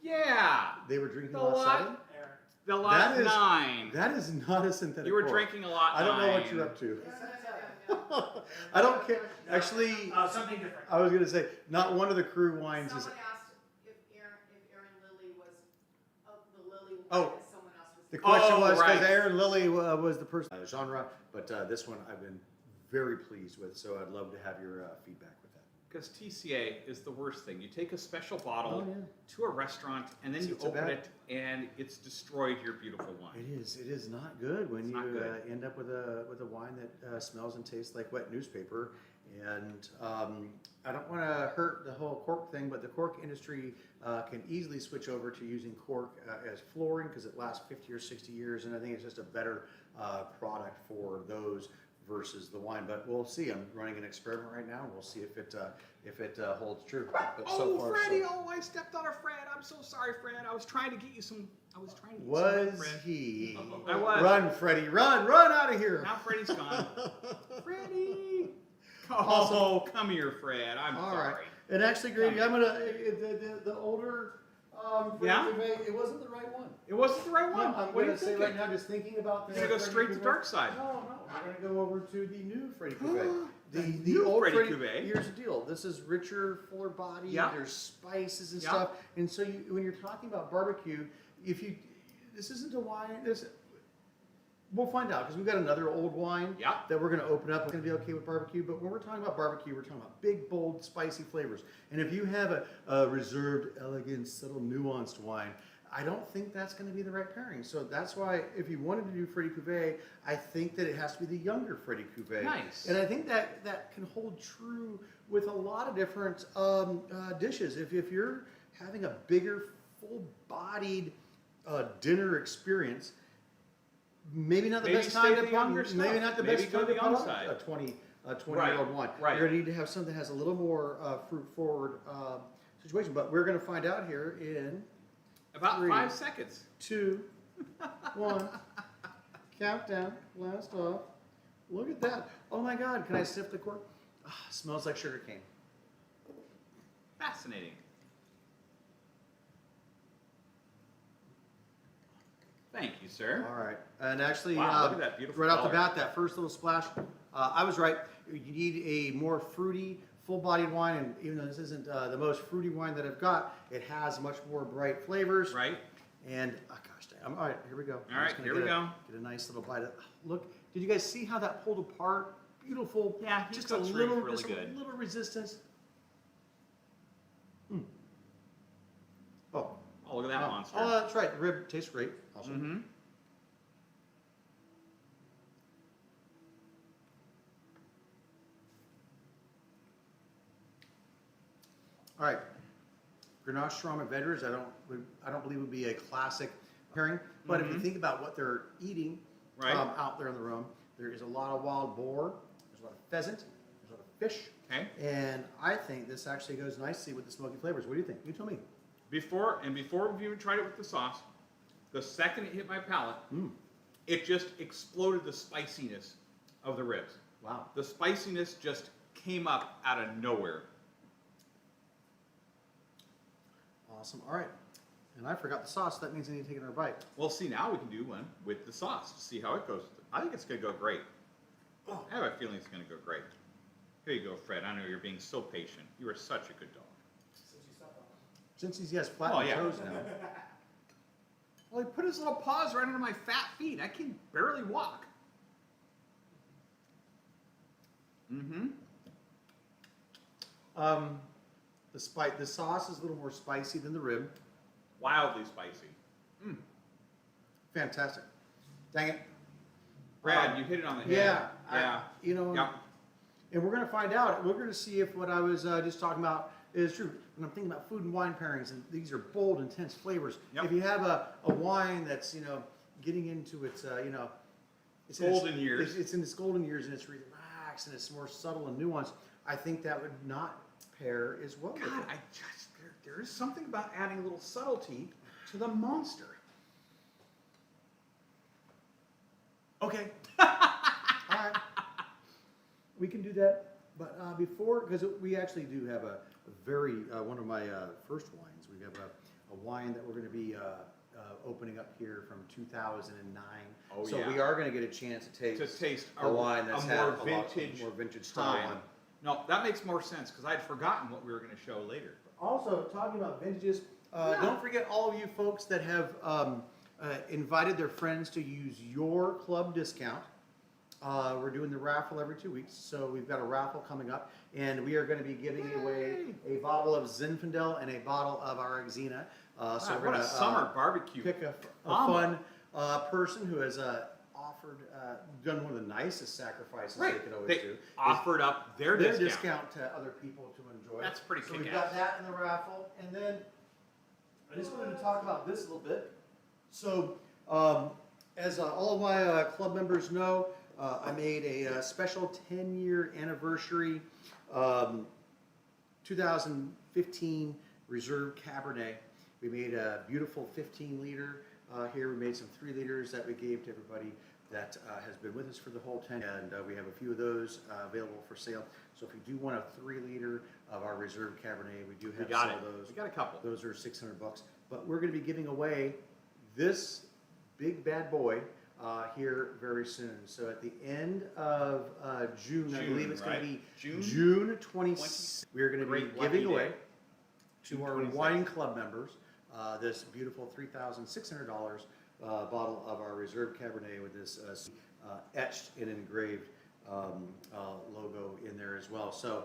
Yeah. they were drinking The a lot lot- 7. Aaron. The lot That is- 9. That is not a synthetic You were cork. drinking a lot. I don't know what 9. you're up to. No. I don't care. Actually, Something different. I was going to say, not one of the crew wines is... Someone asked if Aaron Lilly was the Lily Oh. wine, if someone else was. The question Oh, was because right. Aaron Lilly was the person genre, but this one I've been very pleased with, so I'd love to have your feedback with that. Because TCA is the worst thing. You take a special bottle Oh, yeah. to a restaurant and then you It's a open bad- it and it's destroyed your beautiful wine. It is not good when It's you not good. end up with a wine that smells and tastes like wet newspaper. And I don't want to hurt the whole cork thing, but the cork industry can easily switch over to using cork as flooring because it lasts 50 or 60 years, and I think it's just a better product for those versus the wine. But we'll see. I'm running an experiment right now, and we'll see if it holds true. But so far, Freddie! so. Oh, I stepped on a Fred. I'm so sorry, Fred. I was trying to get you some. Was Fred. he? I was. Run, Freddie, run out of here! Now Freddie's gone. Freddie! Oh, Awesome. come here, Fred. I'm All sorry. right. And actually, Grady, I'm gonna the older. Yeah? It wasn't the right one. It wasn't the right No, one. I'm What are gonna you say thinking? right now, just thinking about the. You're gonna go Freddie straight to Cuvée. dark side. No, we're gonna go over to the new Freddie Cuvée. The new old Freddie Freddie Cuvée. Here's the deal. This is richer, fuller body. Yeah. There's spices and Yeah. stuff. And so when you're talking about barbecue, this isn't a wine. We'll find out because we've got another old wine Yeah. that we're going to open up. It's going to be okay with barbecue. But when we're talking about barbecue, we're talking about big, bold, spicy flavors. And if you have a reserved, elegant, subtle, nuanced wine, I don't think that's going to be the right pairing. So that's why if you wanted to do Freddie Cuvée, I think that it has to be the younger Freddie Cuvée. Nice. And I think that can hold true with a lot of different dishes. If you're having a bigger, full-bodied dinner experience, maybe not the Maybe best time stay to the younger put, maybe stuff. not the Maybe best go time the to young put side. a 20-year-old wine. Right. You're going to need to have something that has a little more fruit-forward situation. But we're going to find out here in About 3, 5 seconds. 2, 1. Countdown. Blast off. Look at that. Oh my God. Can I sniff the cork? Smells like sugar cane. Fascinating. Thank you, sir. All right. And actually, Wow, look at that beautiful right off the color. bat, that first little splash, I was right. You need a more fruity, full-bodied wine. And even though this isn't the most fruity wine that I've got, it has much more bright flavors. Right? And, gosh dang. All right, here we go. All I'm right, just gonna here we go. Get a nice little bite of, look, did you guys see how that pulled apart? Beautiful. Yeah, he just a cooks little, really just good. a little resistance. Oh. Oh, look at that monster. Oh, that's right. The rib tastes great. Also. Mm-hmm. All right, Grenache Strom and Veders, I don't believe would be a classic pairing. But if you think about what they're eating Right. out there in the room, there is a lot of wild boar, there's a lot of pheasant, there's a lot of fish, Okay. and I think this actually goes nicely with the smoky flavors. What do you think? You tell me. Before we've even tried it with the sauce, the second it hit my palate, Mm. it just exploded the spiciness of the ribs. Wow. The spiciness just came up out of nowhere. Awesome. All right. And I forgot the sauce. That means I need to take another bite. Well, see, now we can do one with the sauce to see how it goes. I think it's going to go great. Oh. I have a feeling it's going to go great. Here you go, Fred. I know you're being so patient. You are such a good dog. Since he's flat Oh, yeah. toes now. Well, he put his little paws right under my fat feet. I can barely walk. Mm-hmm. The sauce is a little more spicy than the rib. Wildly spicy. Fantastic. Dang it. Brad, you hit it on the head. Yeah. Yeah. Yeah. And we're going to find out. We're going to see if what I was just talking about is true. When I'm thinking about food and wine pairings, and these are bold, intense flavors. Yep. If you have a wine that's, getting into its, it's Golden years. It's in its golden years, and it's relaxed, and it's more subtle and nuanced, I think that would not pair as well with God, it. there is something about adding a little subtlety to the monster. Okay. All right. We can do that. But because we actually do have a very, one of my first wines, we have a wine that we're going to be opening up here from 2009. Oh, so yeah. we are going to get a chance to taste a wine that's a had more a lot vintage, more vintage style time. wine. No, that makes more sense because I'd forgotten what we were going to show later. Also, talking about vintages, don't forget all of you folks that have invited their friends to use your club discount. we're doing the raffle every 2 weeks, so we've got a raffle coming up, and we are going to be giving away a bottle of Zinfandel and a bottle of our Xena. So Wow, we're what going a to summer barbecue. pick a combo. fun person who has offered, done one of the nicest sacrifices they could always They do. offered up their discount. to other people to enjoy. That's pretty So we've kick-ass. got that in the raffle, and then I just wanted to talk about this a little bit. So, as all of my club members know, I made a special 10-year anniversary 2015 Reserve Cabernet. We made a beautiful 15-liter here. We made some 3 liters that we gave to everybody that has been with us for the whole 10, and we have a few of those available for sale. So if you do want a 3-liter of our Reserve Cabernet, we do have some of those. We got a couple. Those are $600. But we're going to be giving away this big bad boy here very soon. So at the end of June, I believe it's going to be June 20th. We're going to be giving away to our wine club members this beautiful $3,600 bottle of our Reserve Cabernet with this etched and engraved logo in there as well. So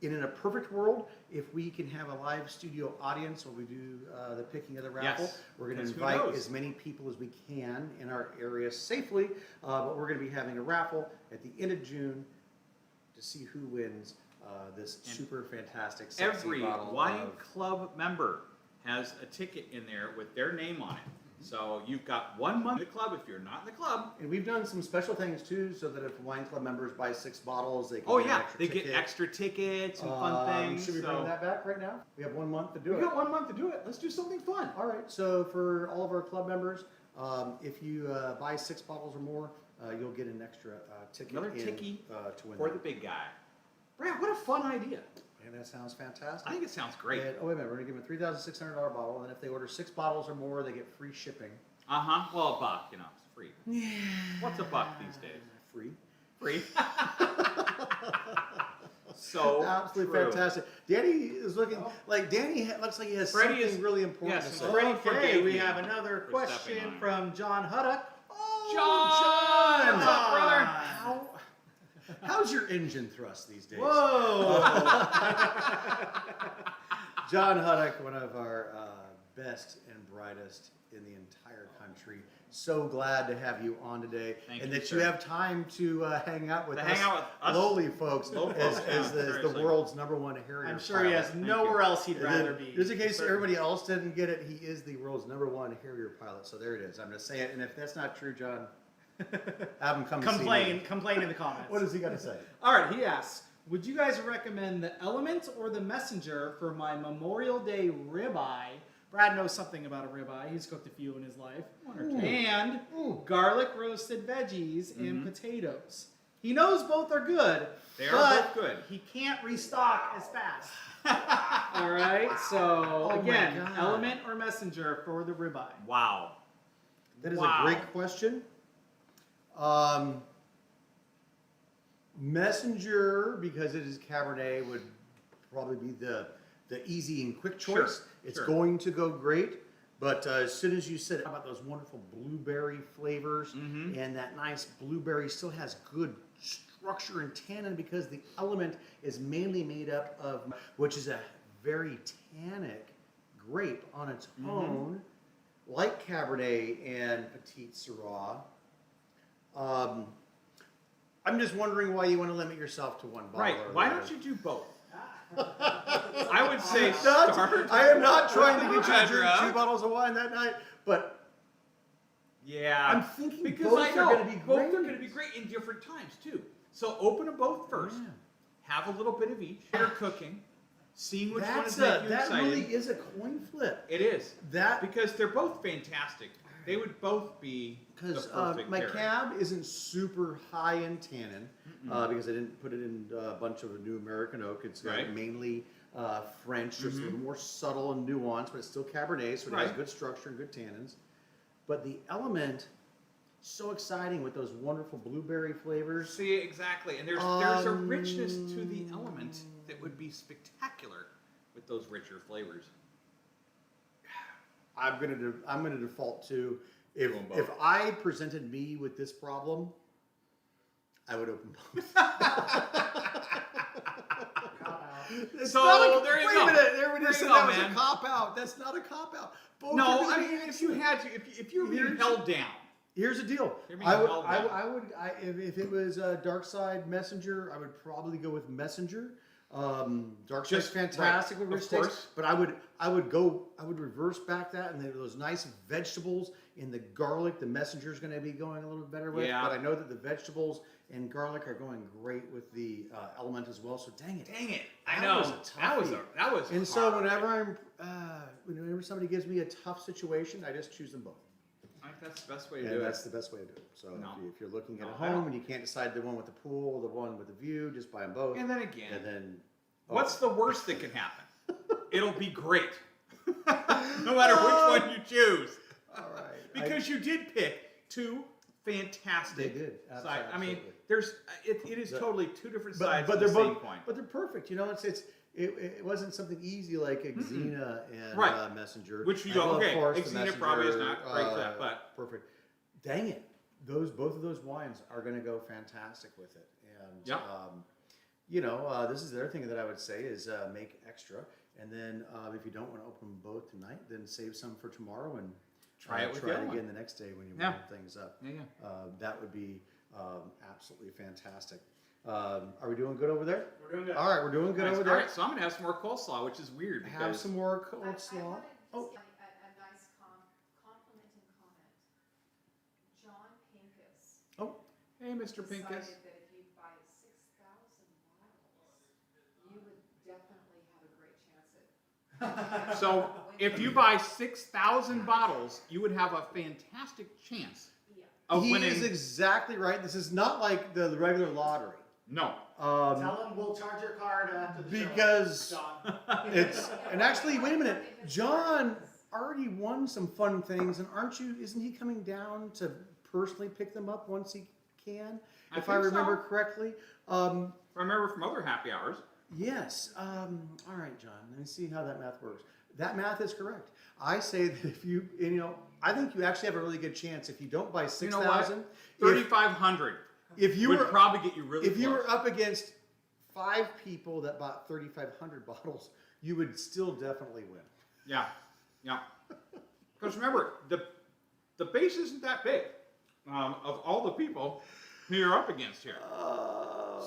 in a perfect world, if we can have a live studio audience when we do the picking of the raffle, we're going to invite as many people as we can in our area safely, but we're going to be having a raffle at the end of June to see who wins this super fantastic sexy Every bottle wine of club member has a ticket in there with their name on it. So you've got 1 month in the club if you're not in the club. And we've done some special things too, so that if wine club members buy 6 bottles, they can Oh get an yeah, extra they ticket. get extra tickets and fun things. Should we bring that back right now? We have 1 month to do We it. got 1 month to do it. Let's do something fun. All right. So for all of our club members, if you buy 6 bottles or more, you'll get an extra ticket. Another in, ticky to win for that. the big guy. Brad, what a fun idea. And that sounds fantastic. I think it sounds great. And, oh wait a minute, we're gonna give them a $3,600 bottle, and if they order 6 bottles or more, they get free shipping. Well, $1, it's free. Yeah. What's $1 these days? Free. Free. So absolutely true. fantastic. Danny is looking like looks like he has Freddie something is- really important yes, to say. Freddie Okay, forgave we me have another for stepping question on it. from John Huddock. John! What's up, brother? How's your engine thrust these days? Whoa! John Huddock, one of our best and brightest in the entire country. So glad to have you on today, Thank and you, that sir. you have time to hang out with To us, hang out with us lowly folks, low as, folks, as yeah, the seriously. world's #1 Harrier I'm sure he pilot. has nowhere else he'd And rather then, be. just in case Certain. everybody else didn't get it, he is the world's #1 Harrier pilot. So there it is. I'm going to say it, and if that's not true, John, have him come see me. Complain in the comments. What does he got to say? All right, he asks, would you guys recommend the Element or the Messenger for my Memorial Day ribeye? Brad knows something about a ribeye. He's cooked a few in his life. One or two. And Ooh. garlic roasted veggies and potatoes. He knows both are good. They are but both good. He can't restock as fast. All right, so Oh my again, God. Element or Messenger for the ribeye. Wow. That is Wow. a great question. Messenger, because it is Cabernet, would probably be the easy and quick choice. Sure, It's sure. going to go great. But as soon as you said about those wonderful blueberry flavors, and that nice blueberry still has good structure and tannin because the Element is mainly made up of, which is a very tannic grape on its own, like Cabernet and Petit Syrah. I'm just wondering why you want to limit yourself to 1 bottle. Right. or Why whatever. don't you do both? I would say Not- start. I am not trying to get you to drink Pedro. 2 bottles of wine that night, but Yeah. I'm thinking because both I are know going to be both great. are going to be great in different times too. So open them both first. Yeah. Have a little bit of each. You're cooking, seeing which one is That making you excited. really is a coin flip. It is That because they're both fantastic. They would both be the because perfect my pairing. cab isn't super high in tannin because I didn't put it in a bunch of New American oak. It's Right. mainly French, just a little more subtle and nuanced, but it's still Cabernet, so it has Right. good structure and good tannins. But the Element, so exciting with those wonderful blueberry flavors. See, exactly, and there's a richness to the Element that would be spectacular with those richer flavors. I'm gonna default to If Doing both. if I presented me with this problem, I would open both. It's So, not there you wait go. a minute. Everybody There said you go, that was man. a cop out. That's not a cop out. Both No, are I gonna mean, be if you had to, if you were being Here's- held down, Here's the deal. You're being I would, held I, down. I would, I, if it was Dark Side Messenger, I would probably go with Messenger. Dark Side's Just- fantastic right, with rich of steaks, course. but I would reverse back that, and then those nice vegetables in the garlic. The Messenger is going to be going a little bit better with, Yeah. but I know that the vegetables and garlic are going great with the element as well. So dang it. dang it, I That know was a that was. And so hard. whenever somebody gives me a tough situation, I just choose them both. I think that's the best way to Yeah, do that's it. the best way to do it. So No. if you're looking at No, a I don't- home and you can't decide the one with the pool or the one with the view, just buy them both. And then again, And then what's the worst that can happen? It'll be great, no matter which one you choose. all right? Because you did pick two fantastic They did, sides. I mean, absolutely. there's it is The- totally two different but, sides but of they're the both same coin. but they're perfect. You know, it wasn't something easy like a Xena and Right. Messenger. Which you And, go, well, of okay, course, the Xena probably is Messenger, not great for that, but perfect. Dang it, both of those wines are going to go fantastic with it. And Yeah. this is the other thing that I would say is make extra, and then if you don't want to open them both tonight, then save some for tomorrow and Try it with try the it other one. again the next day when you Yeah. warm things up. Yeah, That would be absolutely fantastic. Are we doing good over there? We're doing good. All right, we're doing good Nice. over All there. right, so I'm gonna have some more coleslaw, which is weird. Have because- some more I coleslaw. wanted to Oh. say a nice compliment and comment. John Pincus Oh, Hey, Mr. decided Pincus. that if you buy 6,000 bottles, you would definitely have a great chance at. So if you buy 6,000 bottles, you would have a fantastic chance Yeah. of he winning. is exactly right. This is not like the regular lottery. No. Tell them we'll charge your card after the show. Because John. it's and actually, wait a minute. John already won some fun things, and aren't you? Isn't he coming down to personally pick them up once he can? I If I think remember so. correctly. I remember from other happy hours. Yes. All right, John. Let me see how that math works. That math is correct. I say that if you, I think you actually have a really good chance if you don't buy You 6,000. know what? 3,500 If you would were probably get you really if you close. were up against 5 people that bought 3,500 bottles, you would still definitely win. Yeah. Because remember, the base isn't that big of all the people who you're up against here.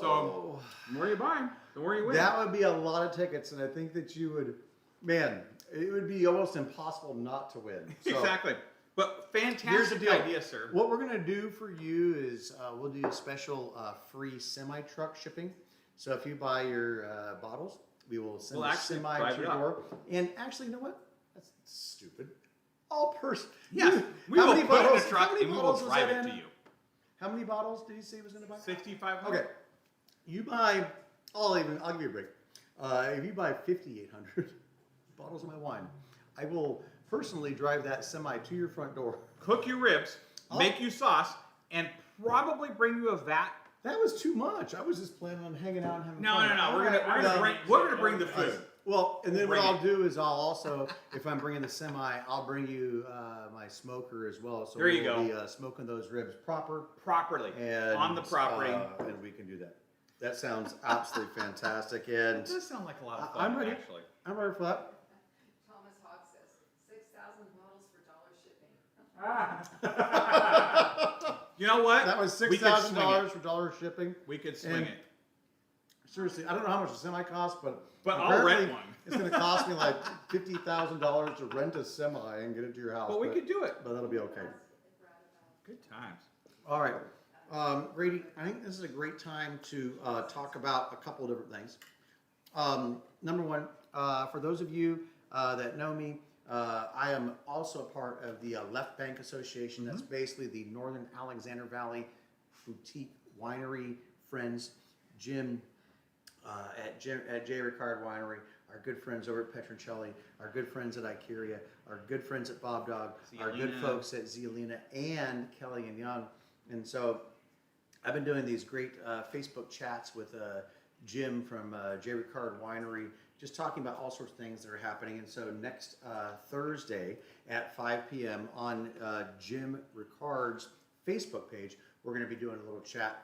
So the more you buy, the more you win. That would be a lot of tickets, and I think that you would, man, it would be almost impossible not to win. So Exactly. But Here's the fantastic deal. idea, sir. What we're gonna do for you is we'll do a special free semi-truck shipping. So if you buy your bottles, we will send We'll a actually semi drive to it your up. door. And actually, you know what? That's stupid. All person. Yes, we How will many put it in bottles- a how truck many and we will bottles was drive that it to in? you. How many bottles did he say he was gonna buy? 6,500. Okay. You buy. I'll give you a break. If you buy 5,800 bottles of my wine, I will personally drive that semi to your front door. Cook your ribs, Oh. make you sauce, and probably bring you a vat. That was too much. I was just planning on hanging out and having No, fun. no, no. We're No. gonna bring the food. Well, and then what Bring I'll it. do is I'll also, if I'm bringing the semi, I'll bring you my smoker as well. So There you we'll go. be smoking those ribs proper Properly and on the property. and we can do that. That sounds absolutely fantastic, and That does sound like a lot of I'm fun, ready. actually. I'm ready for that. Thomas Hogg says 6,000 bottles for $1 shipping. You know what? That was We could swing $6,000 for dollar shipping. We could swing And- it. Seriously, I don't know how much a semi costs, but I'll rent apparently one. It's going to cost me like $50,000 to rent a semi and get it to your house. But we could do it. But that'll be okay. Good times. All right, Grady, I think this is a great time to talk about a couple of different things. Number one, for those of you that know me, I am also a part of the Left Bank Association. That's basically the Northern Alexander Valley Boutique Winery Friends. Jim at J. Ricard Winery, our good friends over at Petroncelli, our good friends at Icaria, our good friends at Bob Dog, our good Zielina. folks at Zielina and Kelly and Young. And so I've been doing these great Facebook chats with Jim from J. Ricard Winery, just talking about all sorts of things that are happening. And so next Thursday at 5 p.m. on Jim Ricard's Facebook page, we're going to be doing a little chat.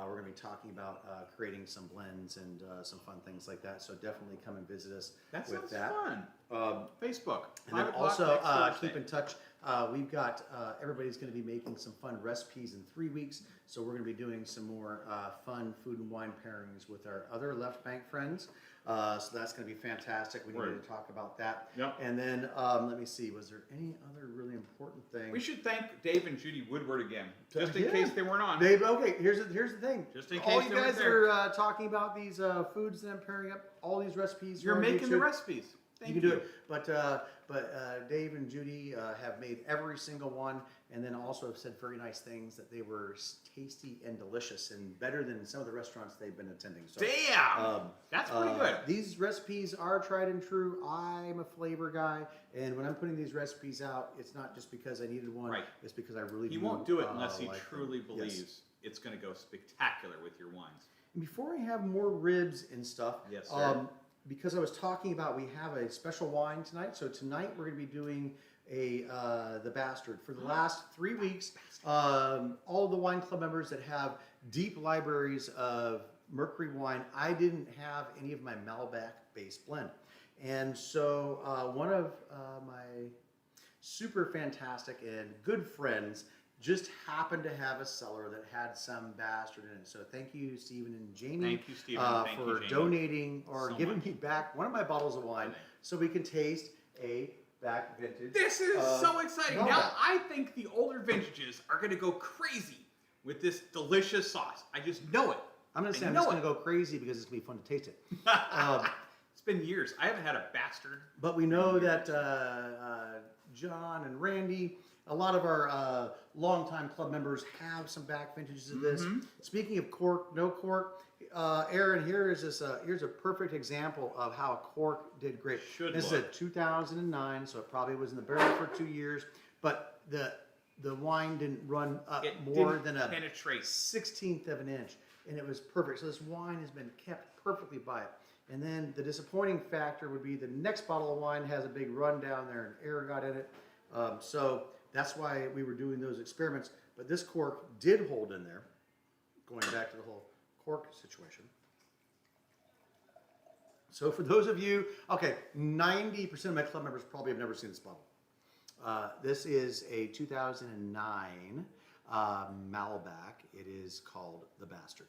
We're going to be talking about creating some blends and some fun things like that. So definitely come and visit us That with sounds that. fun. Facebook. And then 5 o'clock also next Thursday. keep in touch. We've got everybody's going to be making some fun recipes in 3 weeks. So we're going to be doing some more fun food and wine pairings with our other Left Bank friends. So that's going to be fantastic. We need Word. to talk about that. Yep. And then let me see. Was there any other really important thing? We should thank Dave and Judy Woodward again, just in Yeah. case they weren't on. Dave, okay, here's the thing. Just in all case you they weren't guys there. are talking about these foods that I'm pairing up, all these recipes. You're are on making the YouTube. recipes. Thank You can do it, but Dave and Judy have made every single one, and then also have said very nice things that they were tasty and delicious, and better than some of the restaurants they've been attending. So, Damn! That's pretty good. These recipes are tried and true. I'm a flavor guy, and when I'm putting these recipes out, it's not just because I needed one. Right. It's because I really He do. won't do it unless he like truly them. believes Yes. it's going to go spectacular with your wines. And before I have more ribs and stuff, Yes, sir. because I was talking about we have a special wine tonight. So tonight we're going to be doing the Bastard. For the last 3 weeks, all of the wine club members that have deep libraries of Mercury wine, I didn't have any of my Malbec based blend. And so one of my super fantastic and good friends just happened to have a cellar that had some Bastard in it. So thank you, Stephen and Jamie, Thank you, Stephen. Thank you, for Jamie. donating or So giving much. me back one of my bottles of wine so we can taste a back vintage. This is so exciting. Malbec. Now, I think the older vintages are going to go crazy with this delicious sauce. I just know it. I'm going to say I I'm know just going it. to go crazy because it's going to be fun to taste it. It's been years. I haven't had a Bastard. But we know that John and Randy, a lot of our longtime club members have some back vintages of this. Mm-hmm. Speaking of cork, no cork, Aaron, here's a perfect example of how a cork did great. Should This look. is a 2009, so it probably was in the barrel for 2 years, but the wine didn't run up It more didn't than a penetrate. 1/16 of an inch, and it was perfect. So this wine has been kept perfectly by it. And then the disappointing factor would be the next bottle of wine has a big run down there, and air got in it. So that's why we were doing those experiments. But this cork did hold in there. Going back to the whole cork situation. So for those of you, okay, 90% of my club members probably have never seen this bottle. This is a 2009 Malbec. It is called the Bastard.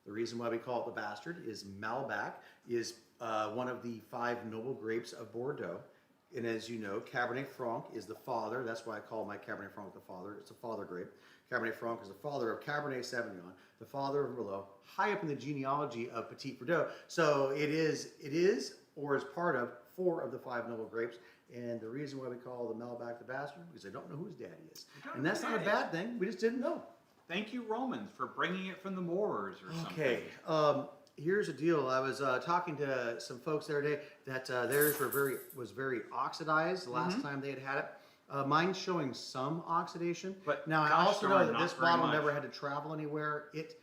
The reason why we call it the Bastard is Malbec is one of the 5 noble grapes of Bordeaux. And as you know, Cabernet Franc is the father. That's why I call my Cabernet Franc the father. It's a father grape. Cabernet Franc is the father of Cabernet Sauvignon, the father of Merlot, high up in the genealogy of Petit Verdot. So it is, or is part of 4 of the 5 noble grapes. And the reason why we call the Malbec the Bastard is I don't know who his daddy is. And that's not a bad thing. We just didn't know. Thank you, Romans, for bringing it from the Moors or something. Okay, here's the deal. I was talking to some folks the other day that theirs was very oxidized the last time they had it. Mine's showing some oxidation. But now I gosh also know darn, that not this very bottle much. never had to travel anywhere. It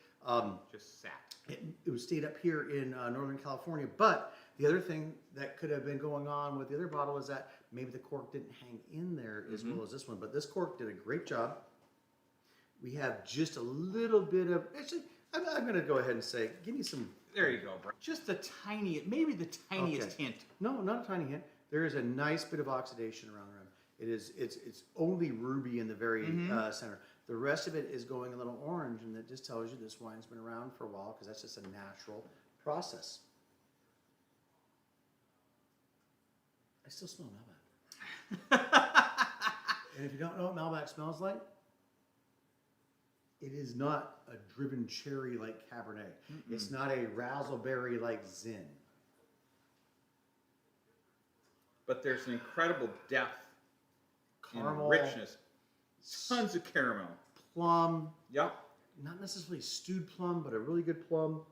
Just sat. it was stayed up here in Northern California. But the other thing that could have been going on with the other bottle is that maybe the cork didn't hang in there as well as this one. But this cork did a great job. We have just a little bit of, actually, I'm going to go ahead and say, give me some. There you go, bro. Just a tiny, maybe the tiniest Okay. hint. No, not a tiny hint. There is a nice bit of oxidation around the rim. It's only ruby in the very center. The rest of it is going a little orange, and that just tells you this wine's been around for a while because that's just a natural process. I still smell Malbec. And if you don't know what Malbec smells like, it is not a driven cherry like Cabernet. It's not a razzleberry like Zin. But there's an incredible depth Caramel, and richness. Tons of caramel. plum, Yep. not necessarily stewed plum, but a really good plum.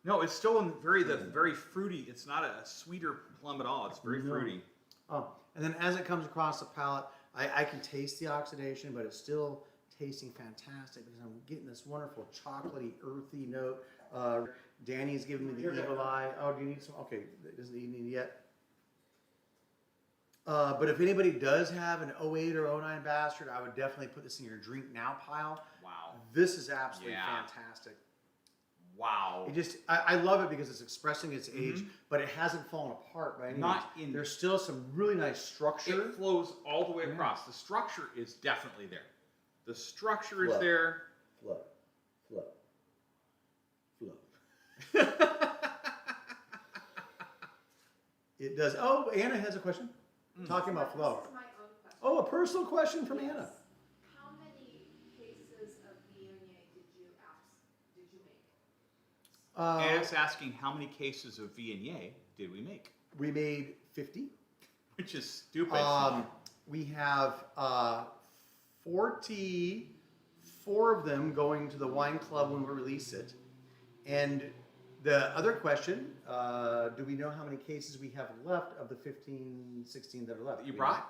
No, it's still in very fruity. It's not a sweeter plum at all. It's very No. fruity. Oh, and then as it comes across the palate, I can taste the oxidation, but it's still tasting fantastic because I'm getting this wonderful chocolatey, earthy note. Danny's giving me the You're good. evil eye. Oh, do you need some? Okay, it doesn't need any yet. But if anybody does have an 08 or 09 Bastard, I would definitely put this in your drink now pile. Wow. This is absolutely Yeah. fantastic. Wow. It just, I love it because it's expressing its age, but it hasn't fallen apart by any Not means. in- There's still some really nice structure. It flows all the way Yeah. across. The structure is definitely there. The structure is Flow. there. Flow, flow, flow. It does. Oh, Anna has a question. Talking about flow. This is my own question. Oh, a personal question from Anna. Yes. How many cases of Viognier did you make? Anna's asking how many cases of Viognier did we make? We made 50. Which is stupid. We have 44 of them going to the wine club when we release it. And the other question, do we know how many cases we have left of the 15, 16 that are left? You We brought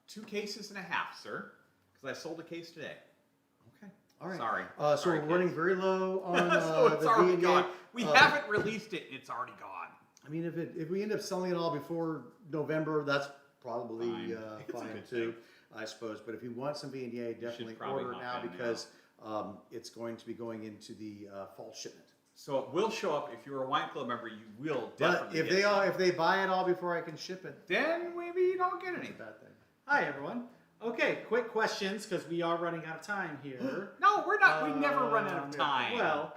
2 cases and a half, sir, because I sold a case today. Okay. All right. Sorry. So Sorry, we're running very low on So it's the already V&A. gone. We haven't released it, and it's already gone. I mean, if we end up selling it all before November, that's probably Fine. It's a fine good too, I suppose. But if you want some V&A, definitely probably order it now hop in because it's going to be going into the fall shipment. So it will show up. If you're a wine club member, you will But definitely if get some. if they buy it all before I can ship it, Then maybe you don't get it's any. a bad thing. Hi, everyone. Okay, quick questions because we are running out of time here. No, we're not. We never run out of time. Well,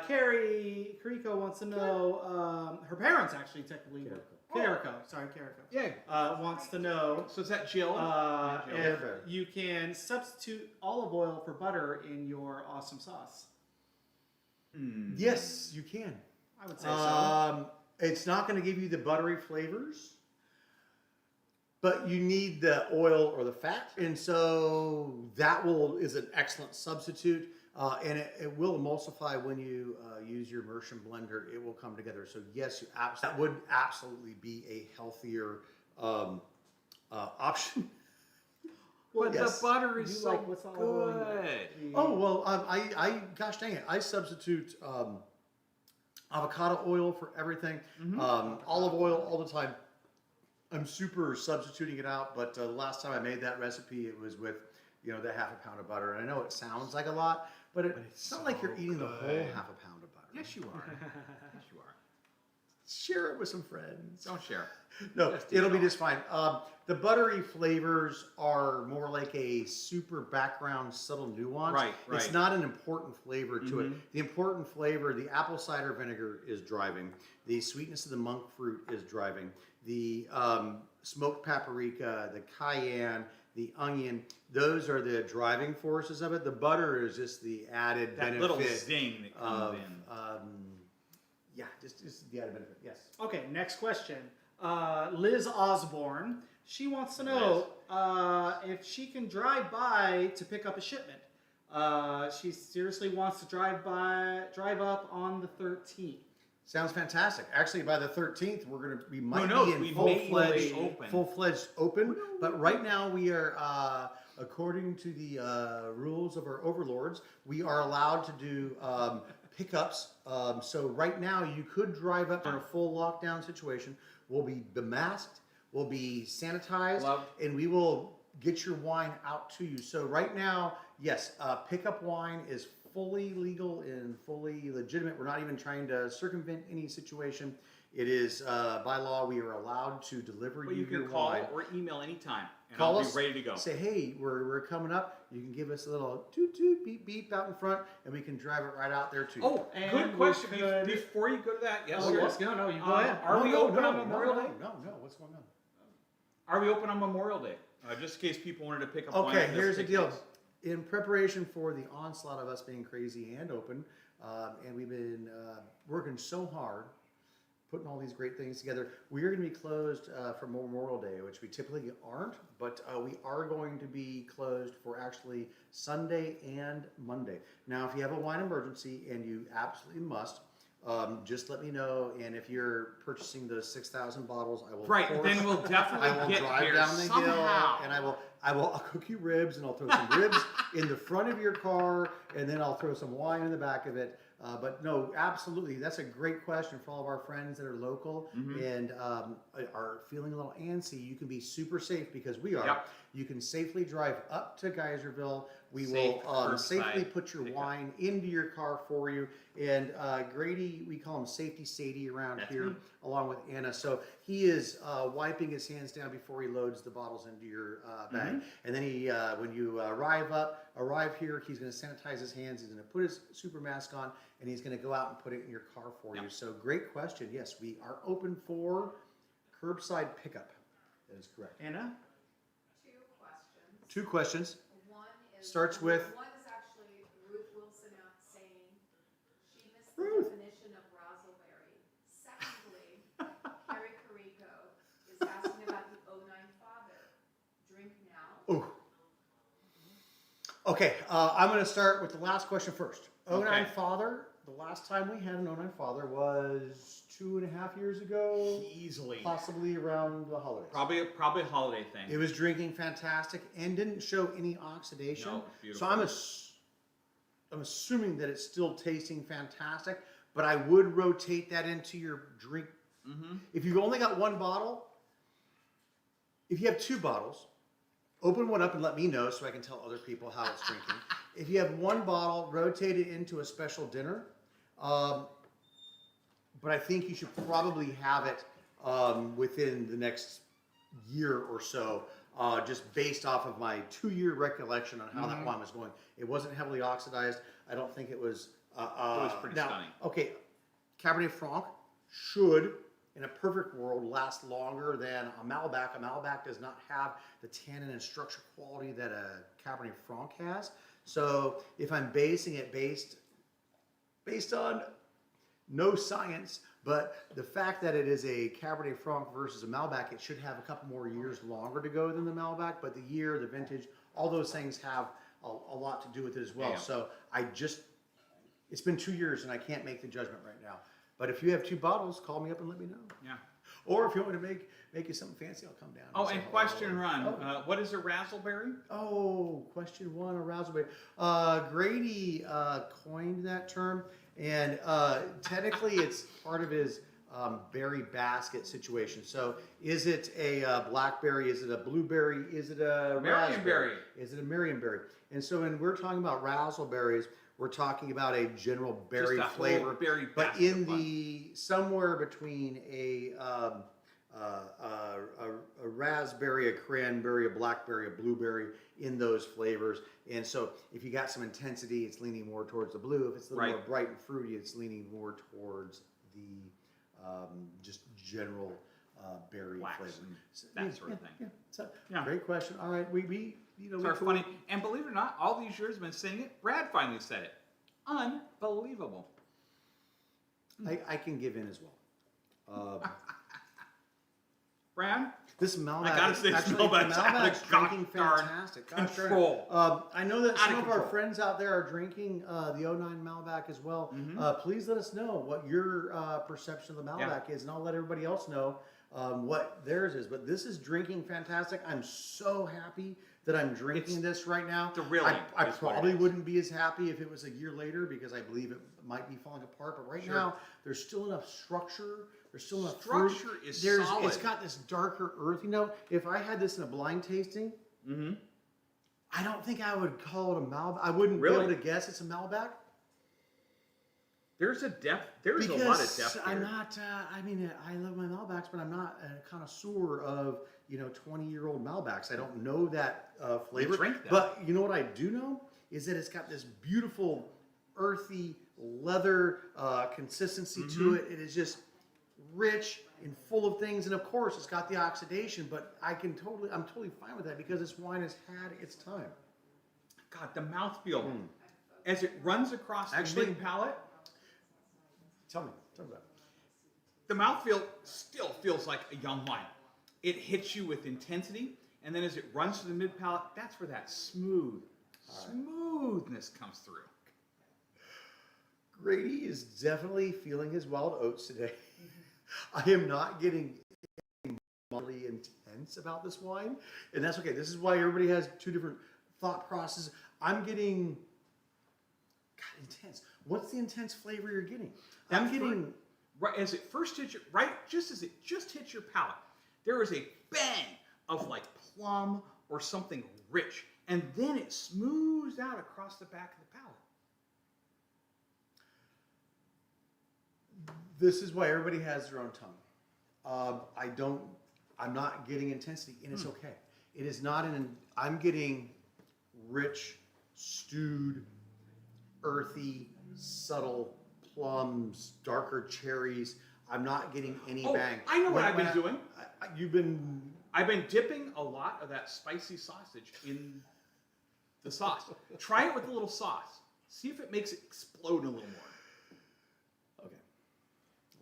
Carrie Carrico wants to know, her parents actually technically work. Carrico, sorry, Carrico. yeah. Wants to know So is that Jill? if you can substitute olive oil for butter in your awesome sauce. Yes, you can. I would say so. It's not going to give you the buttery flavors, but you need the oil or the fat, and so that is an excellent substitute. And it will emulsify when you use your immersion blender. It will come together. So yes, that would absolutely be a healthier option. But yes. the butter is You so like what's olive oil you like? good. Oh well, gosh dang it, I substitute avocado oil for everything. Olive oil all the time. I'm super substituting it out, but the last time I made that recipe, it was with the half a pound of butter. And I know it sounds like a lot, but it's not like you're eating the whole half a pound of butter. Yes, you are. Yes, you are. Share it with some friends. Don't share. No, Just eat it'll it be all. just fine. The buttery flavors are more like a super background, subtle nuance. Right, It's right. not an important flavor to it. The important flavor, the apple cider vinegar is driving. The sweetness of the monk fruit is driving. The smoked paprika, the cayenne, the onion, those are the driving forces of it. The butter is just the added That benefit. little zing that comes of, in. yeah, just the added benefit. Yes. Okay, next question. Liz Osborne. She wants to know if she can drive by to pick up a shipment. She seriously wants to drive up on the 13th. Sounds fantastic. Actually, by the 13th, we might knows? be in We may full-fledged be open. full-fledged open. But right now, we are, according to the rules of our overlords, we are allowed to do pickups. So right now, you could drive up in a full lockdown situation. We'll be masked, we'll be sanitized, Gloved. and we will get your wine out to you. So right now, yes, pickup wine is fully legal and fully legitimate. We're not even trying to circumvent any situation. It is by law we are allowed to deliver But you your can call wine. or email anytime, and Call I'll us, be ready to go. Say, hey, we're coming up. You can give us a little toot toot beep beep out in front, and we can drive it right out there to you. Oh, And good we question. could- Before you go to that, yes, Oh, sir. yes, no, you go ahead. Are we open on Memorial Day? No, what's going on? Are we open on Memorial Day? Just in case people wanted to pick up wine. Okay, that doesn't here's the take deal. place. In preparation for the onslaught of us being crazy and open, and we've been working so hard, putting all these great things together, we are going to be closed for Memorial Day, which we typically aren't, but we are going to be closed for actually Sunday and Monday. Now, if you have a wine emergency, and you absolutely must, just let me know, and if you're purchasing those 6,000 bottles, I will of Right, course, then we'll definitely I will get drive here down the somehow. hill, and I'll cook you ribs, and I'll throw some ribs in the front of your car, and then I'll throw some wine in the back of it. But no, absolutely, that's a great question for all of our friends that are local and are feeling a little antsy. You can be super safe because we are. Yep. You can safely drive up to Geyserville. We Safe will safely curbside put your pickup. wine into your car for you. And Grady, we call him Safety Sadie around That's here, me. along with Anna. So he is wiping his hands down before he loads the bottles into your bag. And then he, when you arrive here, he's going to sanitize his hands. He's going to put his super mask on, and he's going to go out and put it in your car for you. So great question. Yes, we are open for curbside pickup. That is correct. Anna? Two questions. 2 questions. One is Starts with- one is actually Ruth Wilson out saying she missed the Ruth. definition of razzleberry. Secondly, Carrie Carrico is asking about the 09 father. Drink now. Ooh. Okay, I'm going to start with the last question first. 09 Okay. father. The last time we had an 09 father was 2.5 years ago, Easily. possibly around the holidays. Probably a holiday thing. It was drinking fantastic and didn't show any oxidation. No, So beautiful. I'm assuming that it's still tasting fantastic, but I would rotate that into your drink. If you've only got 1 bottle, if you have 2 bottles, open one up and let me know so I can tell other people how it's drinking. If you have 1 bottle, rotate it into a special dinner. But I think you should probably have it within the next year or so, just based off of my 2-year recollection on how that wine was going. It wasn't heavily oxidized. I don't think it was. It was pretty stunning. Okay, Cabernet Franc should, in a perfect world, last longer than a Malbec. A Malbec does not have the tannin and structure quality that a Cabernet Franc has. So if I'm basing it based on no science, but the fact that it is a Cabernet Franc versus a Malbec, it should have a couple more years longer to go than the Malbec, but the year, the vintage, all those things have a lot to do with it as well. Yeah. So it's been 2 years and I can't make the judgment right now. But if you have 2 bottles, call me up and let me know. Yeah. Or if you want me to make you something fancy, I'll come down. Oh, say and hello. question run. What is a razzleberry? Oh, question 1, a razzleberry. Grady coined that term, and technically it's part of his berry basket situation. So is it a blackberry? Is it a blueberry? Is it a raspberry? Is it a Marionberry? And so when we're talking about razzleberries, we're talking about a general berry Just a whole flavor, berry but basket in of fun. the somewhere between a raspberry, a cranberry, a blackberry, a blueberry, in those flavors. And so if you got some intensity, it's leaning more towards the blue. If it's a little more bright and fruity, it's leaning more towards the just general berry Wax flavor. and So, that sort of thing. Yeah. So, Yeah. great question. All right, we Sort of funny. And believe it or not, all these years I've been saying it. Brad finally said it. Unbelievable. I can give in as well. Brad? This Malbec, gotta say, this actually, Malbec's out of Malbec's gosh drinking darn fantastic. Gosh darn it. control. I know that Out some of of our control. friends out there are drinking the 09 Malbec as well. Mm-hmm. Please let us know what your perception of the Malbec is, and I'll let everybody else know what theirs is. But this is drinking fantastic. I'm so happy that I'm drinking this right now. thrilling I is what it probably is. wouldn't be as happy if it was a year later because I believe it might be falling apart. But right Sure. now, there's still enough structure. There's still enough fruit. Structure is It's solid. got this darker earth. You know, if I had this in a blind tasting, Mm-hmm. I don't think I would call it a Malbec. I wouldn't Really? be able to guess it's a Malbec. There's a depth. There's Because a lot of depth I'm here. not, I mean, I love my Malbecs, but I'm not a connoisseur of, 20-year-old Malbecs. I don't know that flavor. drink them. But you know what I do know? Is that it's got this beautiful, earthy, leather consistency to it. It is just rich and full of things. And of course, it's got the oxidation, but I'm totally fine with that because this wine has had its time. God, the mouthfeel. As it runs across Actually- the mid palate, Tell me about it. the mouthfeel still feels like a young wine. It hits you with intensity, and then as it runs to the mid palate, that's where that smoothness comes through. Grady is definitely feeling his wild oats today. I am not getting mildly intense about this wine, and that's okay. This is why everybody has 2 different thought processes. I'm getting intense. what's the intense flavor you're getting? That I'm getting right as it first hits your just as it just hits your palate, there is a bang of like plum or something rich, and then it smooths out across the back of the palate. This is why everybody has their own tongue. I'm not getting intensity, and it's okay. It is not I'm getting rich, stewed, earthy, subtle plums, darker cherries. I'm not getting any bang. I know what I've been doing. I've been dipping a lot of that spicy sausage in the sauce. Try it with a little sauce. See if it makes it explode a little more. okay.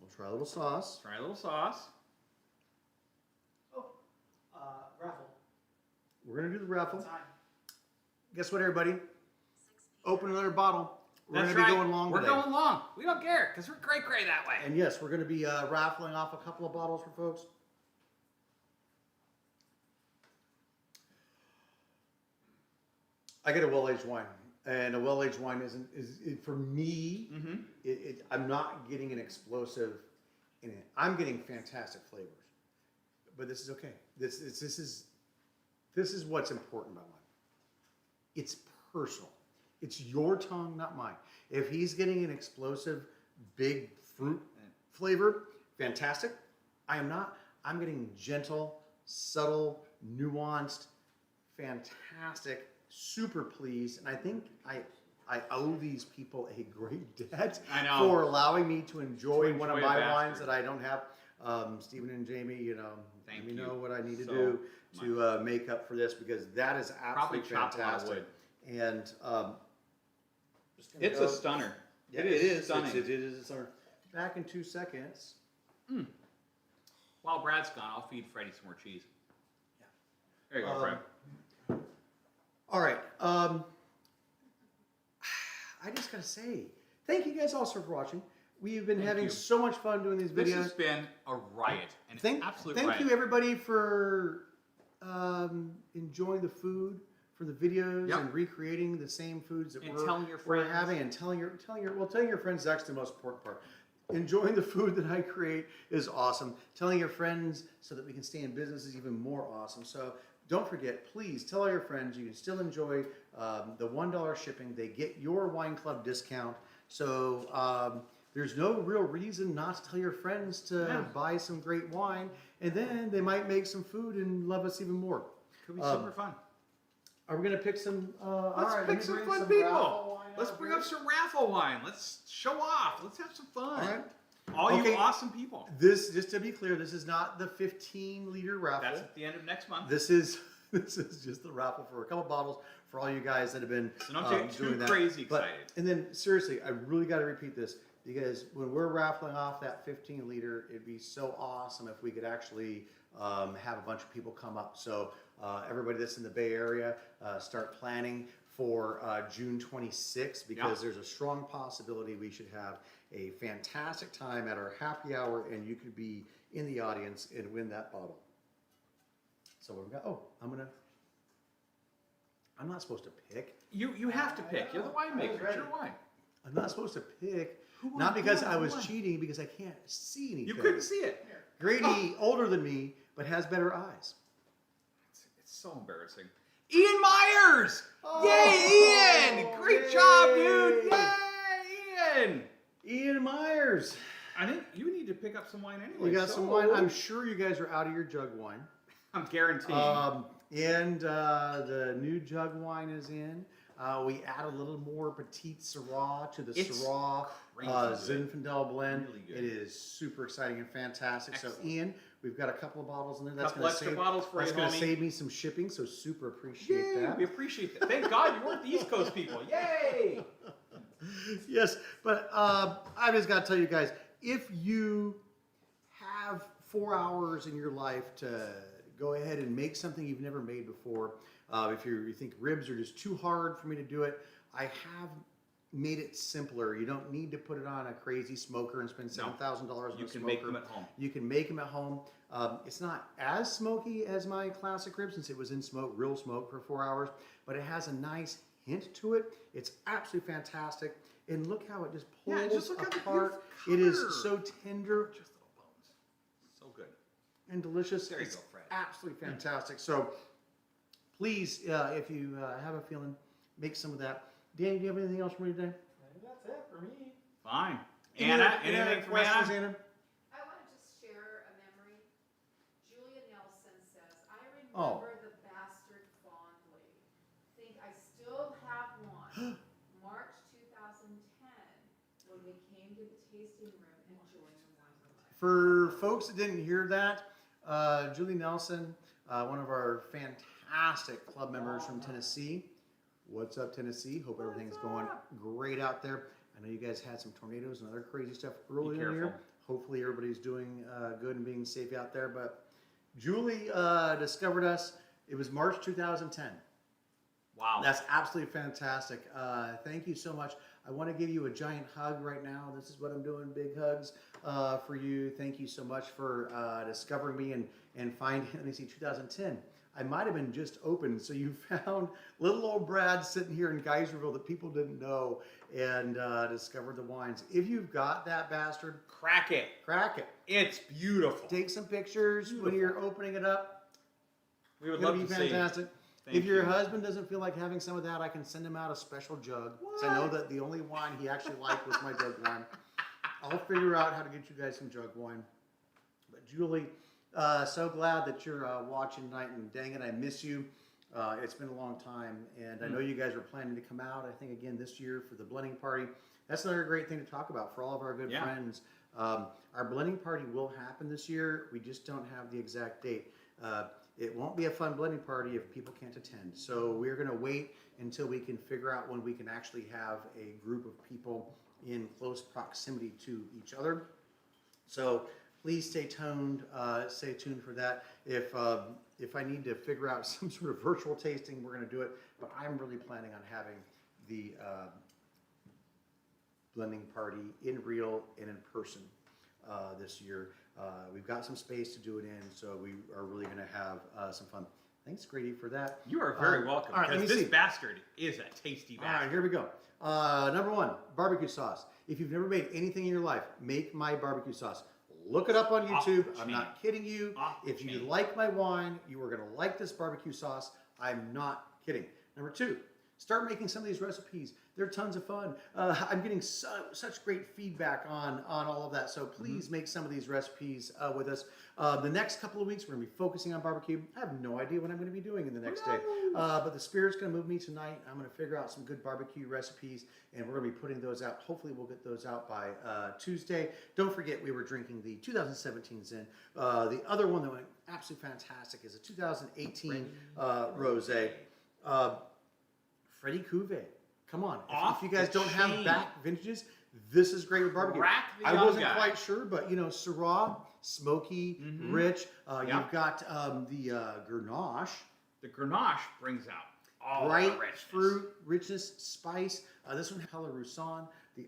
We'll try a little sauce. Try a little sauce. Raffle. We're gonna do the raffle. Time. Guess what, everybody? Open another bottle. We're That's gonna right. be going long We're today. going long. We don't care because we're cray that way. And yes, we're going to be raffling off a couple of bottles for folks. I get a well-aged wine, and a well-aged wine is for me. I'm not getting an explosive in it. I'm getting fantastic flavors, but this is okay. This is what's important about wine. It's personal. It's your tongue, not mine. If he's getting an explosive, big fruit flavor, fantastic. I am not. I'm getting gentle, subtle, nuanced, fantastic, super pleased. And I think I owe these people a great debt I know. for allowing me to enjoy one of enjoy my a wines bastard. that I don't have. Stephen and Jamie, Thank let me you know what I need to so do to make up for this, because that is Probably absolutely chop a lot of fantastic. wood. And just gonna It's go- a stunner. Yeah, it is stunning. It is a stunner. Back in 2 seconds. While Brad's gone, I'll feed Freddie some more cheese. Yeah. There you go, Fred. All right. I just gotta say, thank you guys also for watching. We've been Thank having you. so much fun doing these This videos. has been a riot, an absolute Thank riot. you everybody for enjoying the food for the videos Yep. and recreating the same foods that And we're, telling your we're friends. having, and telling your friends is actually the most important part. Enjoying the food that I create is awesome. Telling your friends so that we can stay in business is even more awesome. So don't forget, please tell all your friends. You can still enjoy the $1 shipping. They get your wine club discount. So there's no real reason not to tell your friends to buy some great wine, and then they might make some food and love us even more. Could be super fun. Are we gonna pick some? Let's all right, pick let me some bring fun some people. raffle wine Let's out bring here. up some raffle wine. Let's show off. Let's have some fun. All right. All Okay. you awesome people. This, just to be clear, this is not the 15-liter raffle. That's at the end of next month. This is just the raffle for a couple bottles for all you guys that have been So don't get too doing that. crazy But- excited. and then seriously, I really got to repeat this, because when we're raffling off that 15-liter, it'd be so awesome if we could actually have a bunch of people come up. So everybody that's in the Bay Area, start planning for June 26th, because there's a strong possibility we should have a fantastic time at our happy hour, and you could be in the audience and win that bottle. So what we got? Oh, I'm not supposed to pick. You have to pick. You're the winemaker. It's your wine. I'm not supposed to pick. Who won? Not because Who won? I was Who won? cheating, because I can't see anything. You couldn't see it. Grady, older than me, but has better eyes. It's so embarrassing. Ian Myers! Oh, Yay, Ian! Great job, dude! Yay, Ian! Ian Myers. I think you need to pick up some wine anyway. We got so- some wine. I'm sure you guys are out of your jug wine. I'm guaranteeing. And the new jug wine is in. We add a little more Petite Syrah to the It's Syrah crazy good. Zinfandel blend. Really good. It is super exciting and fantastic. Excellent. So Ian, we've got a couple of bottles in there. That's Couple going to extra save. bottles for That's you, going to homie. save me some shipping. So super appreciate Yay, that. we appreciate that. Thank God you weren't the East Coast people. Yay! Yes, but I just got to tell you guys, if you have 4 hours in your life to go ahead and make something you've never made before, if you think ribs are just too hard for me to do it, I have made it simpler. You don't need to put it on a crazy smoker and spend $7,000 on a You can smoker. make them at home. You can make them at home. It's not as smoky as my classic rib, since it was in smoke, real smoke for 4 hours, but it has a nice hint to it. It's absolutely fantastic. And look how it just pulls Yeah, just look at the apart. beautiful It is color. so tender Just little bones. So good. and delicious. There you It's go, Fred. absolutely fantastic. So please, if you have a feeling, make some of that. Danny, do you have anything else for me today? That's it for me. Fine. Any Anna, other anything from questions, Anna? Anna? I want to just share a memory. Julia Nelson says, I Oh. remember the bastard fondly. Think I still have one. March 2010, when we came to the tasting room and joined the wine club. For folks that didn't hear that, Julie Nelson, one of our fantastic club members from Tennessee. What's up, Tennessee? Hope everything's going great out there. I know you guys had some tornadoes and other crazy stuff earlier in the year. careful. Hopefully everybody's doing good and being safe out there. But Julie discovered us. It was March 2010. Wow. That's absolutely fantastic. Thank you so much. I want to give you a giant hug right now. This is what I'm doing, big hugs for you. Thank you so much for discovering me and finding, let me see, 2010. I might have been just open, so you found little old Brad sitting here in Geyserville that people didn't know and discovered the wines. If you've got that bastard, Crack it. crack it. It's beautiful. Take some pictures when you're opening it up. We would It'll love be to see. fantastic. Thank If your you. husband doesn't feel like having some of that, I can send him out a special jug. 'Cause I know that the only wine he actually liked was my jug wine. I'll figure out how to get you guys some jug wine. But Julie, so glad that you're watching tonight, and dang it, I miss you. It's been a long time, and I know you guys were planning to come out, I think, again this year for the blending party. That's another great thing to talk about for all of our good Yeah. friends. Our blending party will happen this year. We just don't have the exact date. It won't be a fun blending party if people can't attend. So we're going to wait until we can figure out when we can actually have a group of people in close proximity to each other. So please stay tuned. Stay tuned for that. If I need to figure out some sort of virtual tasting, we're going to do it. But I'm really planning on having the blending party in real and in person this year. We've got some space to do it in, so we are really going to have some fun. Thanks, Grady, for that. You are very welcome. All right, let because me this see. bastard is a tasty All right, bastard. here we go. Number one, barbecue sauce. If you've never made anything in your life, make my barbecue sauce. Look it up on Off YouTube. the I'm chain. not kidding you. Off the If you chain. like my wine, you are going to like this barbecue sauce. I'm not kidding. Number two, start making some of these recipes. They're tons of fun. I'm getting such great feedback on all of that. So please make some of these recipes with us. The next couple of weeks, we're going to be focusing on barbecue. I have no idea what I'm going to be doing in the next day. But the Spirit's going to move me tonight. I'm going to figure out some good barbecue recipes, and we're going to be putting those out. Hopefully, we'll get those out by Tuesday. Don't forget, we were drinking the 2017 Zin. The other one that went absolutely fantastic is a 2018 Rosé. Freddie Cuvée. Come on. Off If you guys the don't chain. have back vintages, this is great with barbecue. Crack the I young wasn't guy. quite sure, but you know, Syrah, smoky, rich. Yep. You've got the Grenache, The Grenache brings out all bright the richness. fruit, richness, spice. This one, Pelerousson, the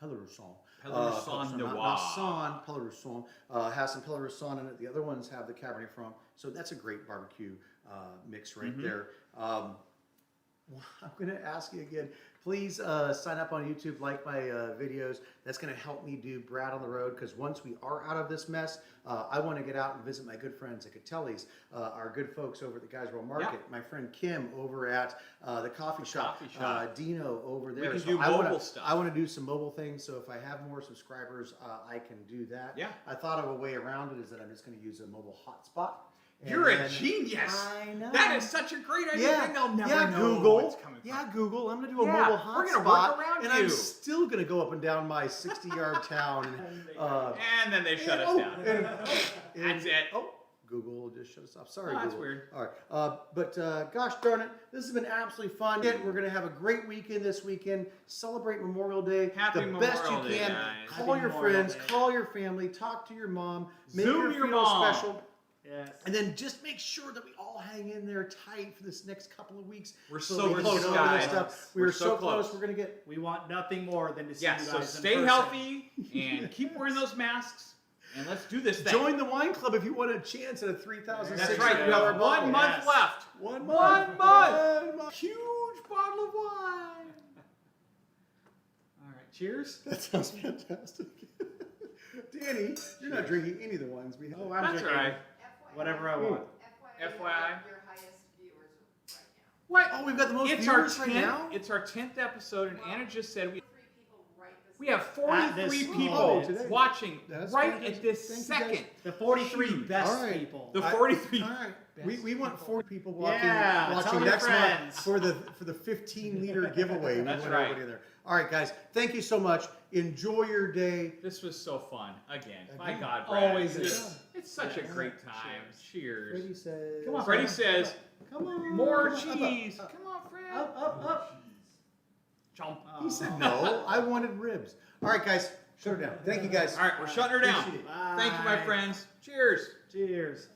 Pelerousson. Pelerousson Not Noir. San, Pelerousson. Has some Pelerousson in it. The other ones have the Cabernet Franc. So that's a great barbecue mix right there. I'm going to ask you again, please sign up on YouTube, like my videos. That's going to help me do Brad on the road, because once we are out of this mess, I want to get out and visit my good friends at Catelli's, our good folks over at the Guysborough Market, my friend Kim over at the coffee shop, coffee shop. Dino over there. can So do I wanna- mobile stuff. I want to do some mobile things, so if I have more subscribers, I can do that. Yeah. I thought of a way around it is that I'm just going to use a mobile hotspot. and You're a then- genius. I know. That is such a great idea. Yeah, They'll never yeah, know Google. what's coming from. Yeah, Google. I'm gonna do a Yeah, mobile we're gonna hotspot, work around and you. I'm still gonna go up and down my 60-yard town. And then they shut us oh, down. and- That's it. Oh, Google just shut us off. Sorry, Oh, that's Google. weird. All right, but gosh darn it, this has been absolutely fun. We're gonna have a great weekend this weekend. Celebrate Memorial Day Happy the best Memorial you Day, can. guys. Call Happy your Memorial friends, Day. call your family, talk to your mom, make Zoom her your feel mom. special. Yes. And then just make sure that we all hang in there tight for this next couple of weeks. We're so so we can close, get over this guys. stuff. We're We're so so close. close. We're gonna get. We want nothing more than to see Yeah, you so guys in stay person. healthy and keep wearing those masks, and let's do this thing. Join the wine club if you want a chance at a $3,600 That's right. You have bottle. 1 month Yes. left. 1 month. 1 month. Huge bottle of wine. Cheers. That sounds fantastic. Danny, you're not drinking any of the wines we have. Oh, I'm That's drinking right. whatever I want. FYI. Your highest viewers right now. What? Oh, we've got the most It's our viewers right 10th. now? It's our 10th episode, and Anna just said we 3 people right this we have At 43 this people moment. Today. watching That's right fantastic. at this Thank you, second. guys. The 43 Huge. best All right. people. The I- 43. All right. We Best want people. 40 people watching, Yeah, tell watching your next month friends. for the 15-liter giveaway. We That's want right. everybody in there. All right, guys. Thank you so much. Enjoy your day. This was so fun. Again, my Again. God, Brad. Always it's, is. it's such a great time. Cheers. Freddie says. Come on, Freddie says, Come on. more Up, up, cheese. up. Come on, Fred. Up. Chomp. He said no. I wanted ribs. All right, guys. Shut her down. Thank you, guys. All right, we're shutting her down. Appreciate it. Thank you, my Bye. friends. Cheers. Cheers.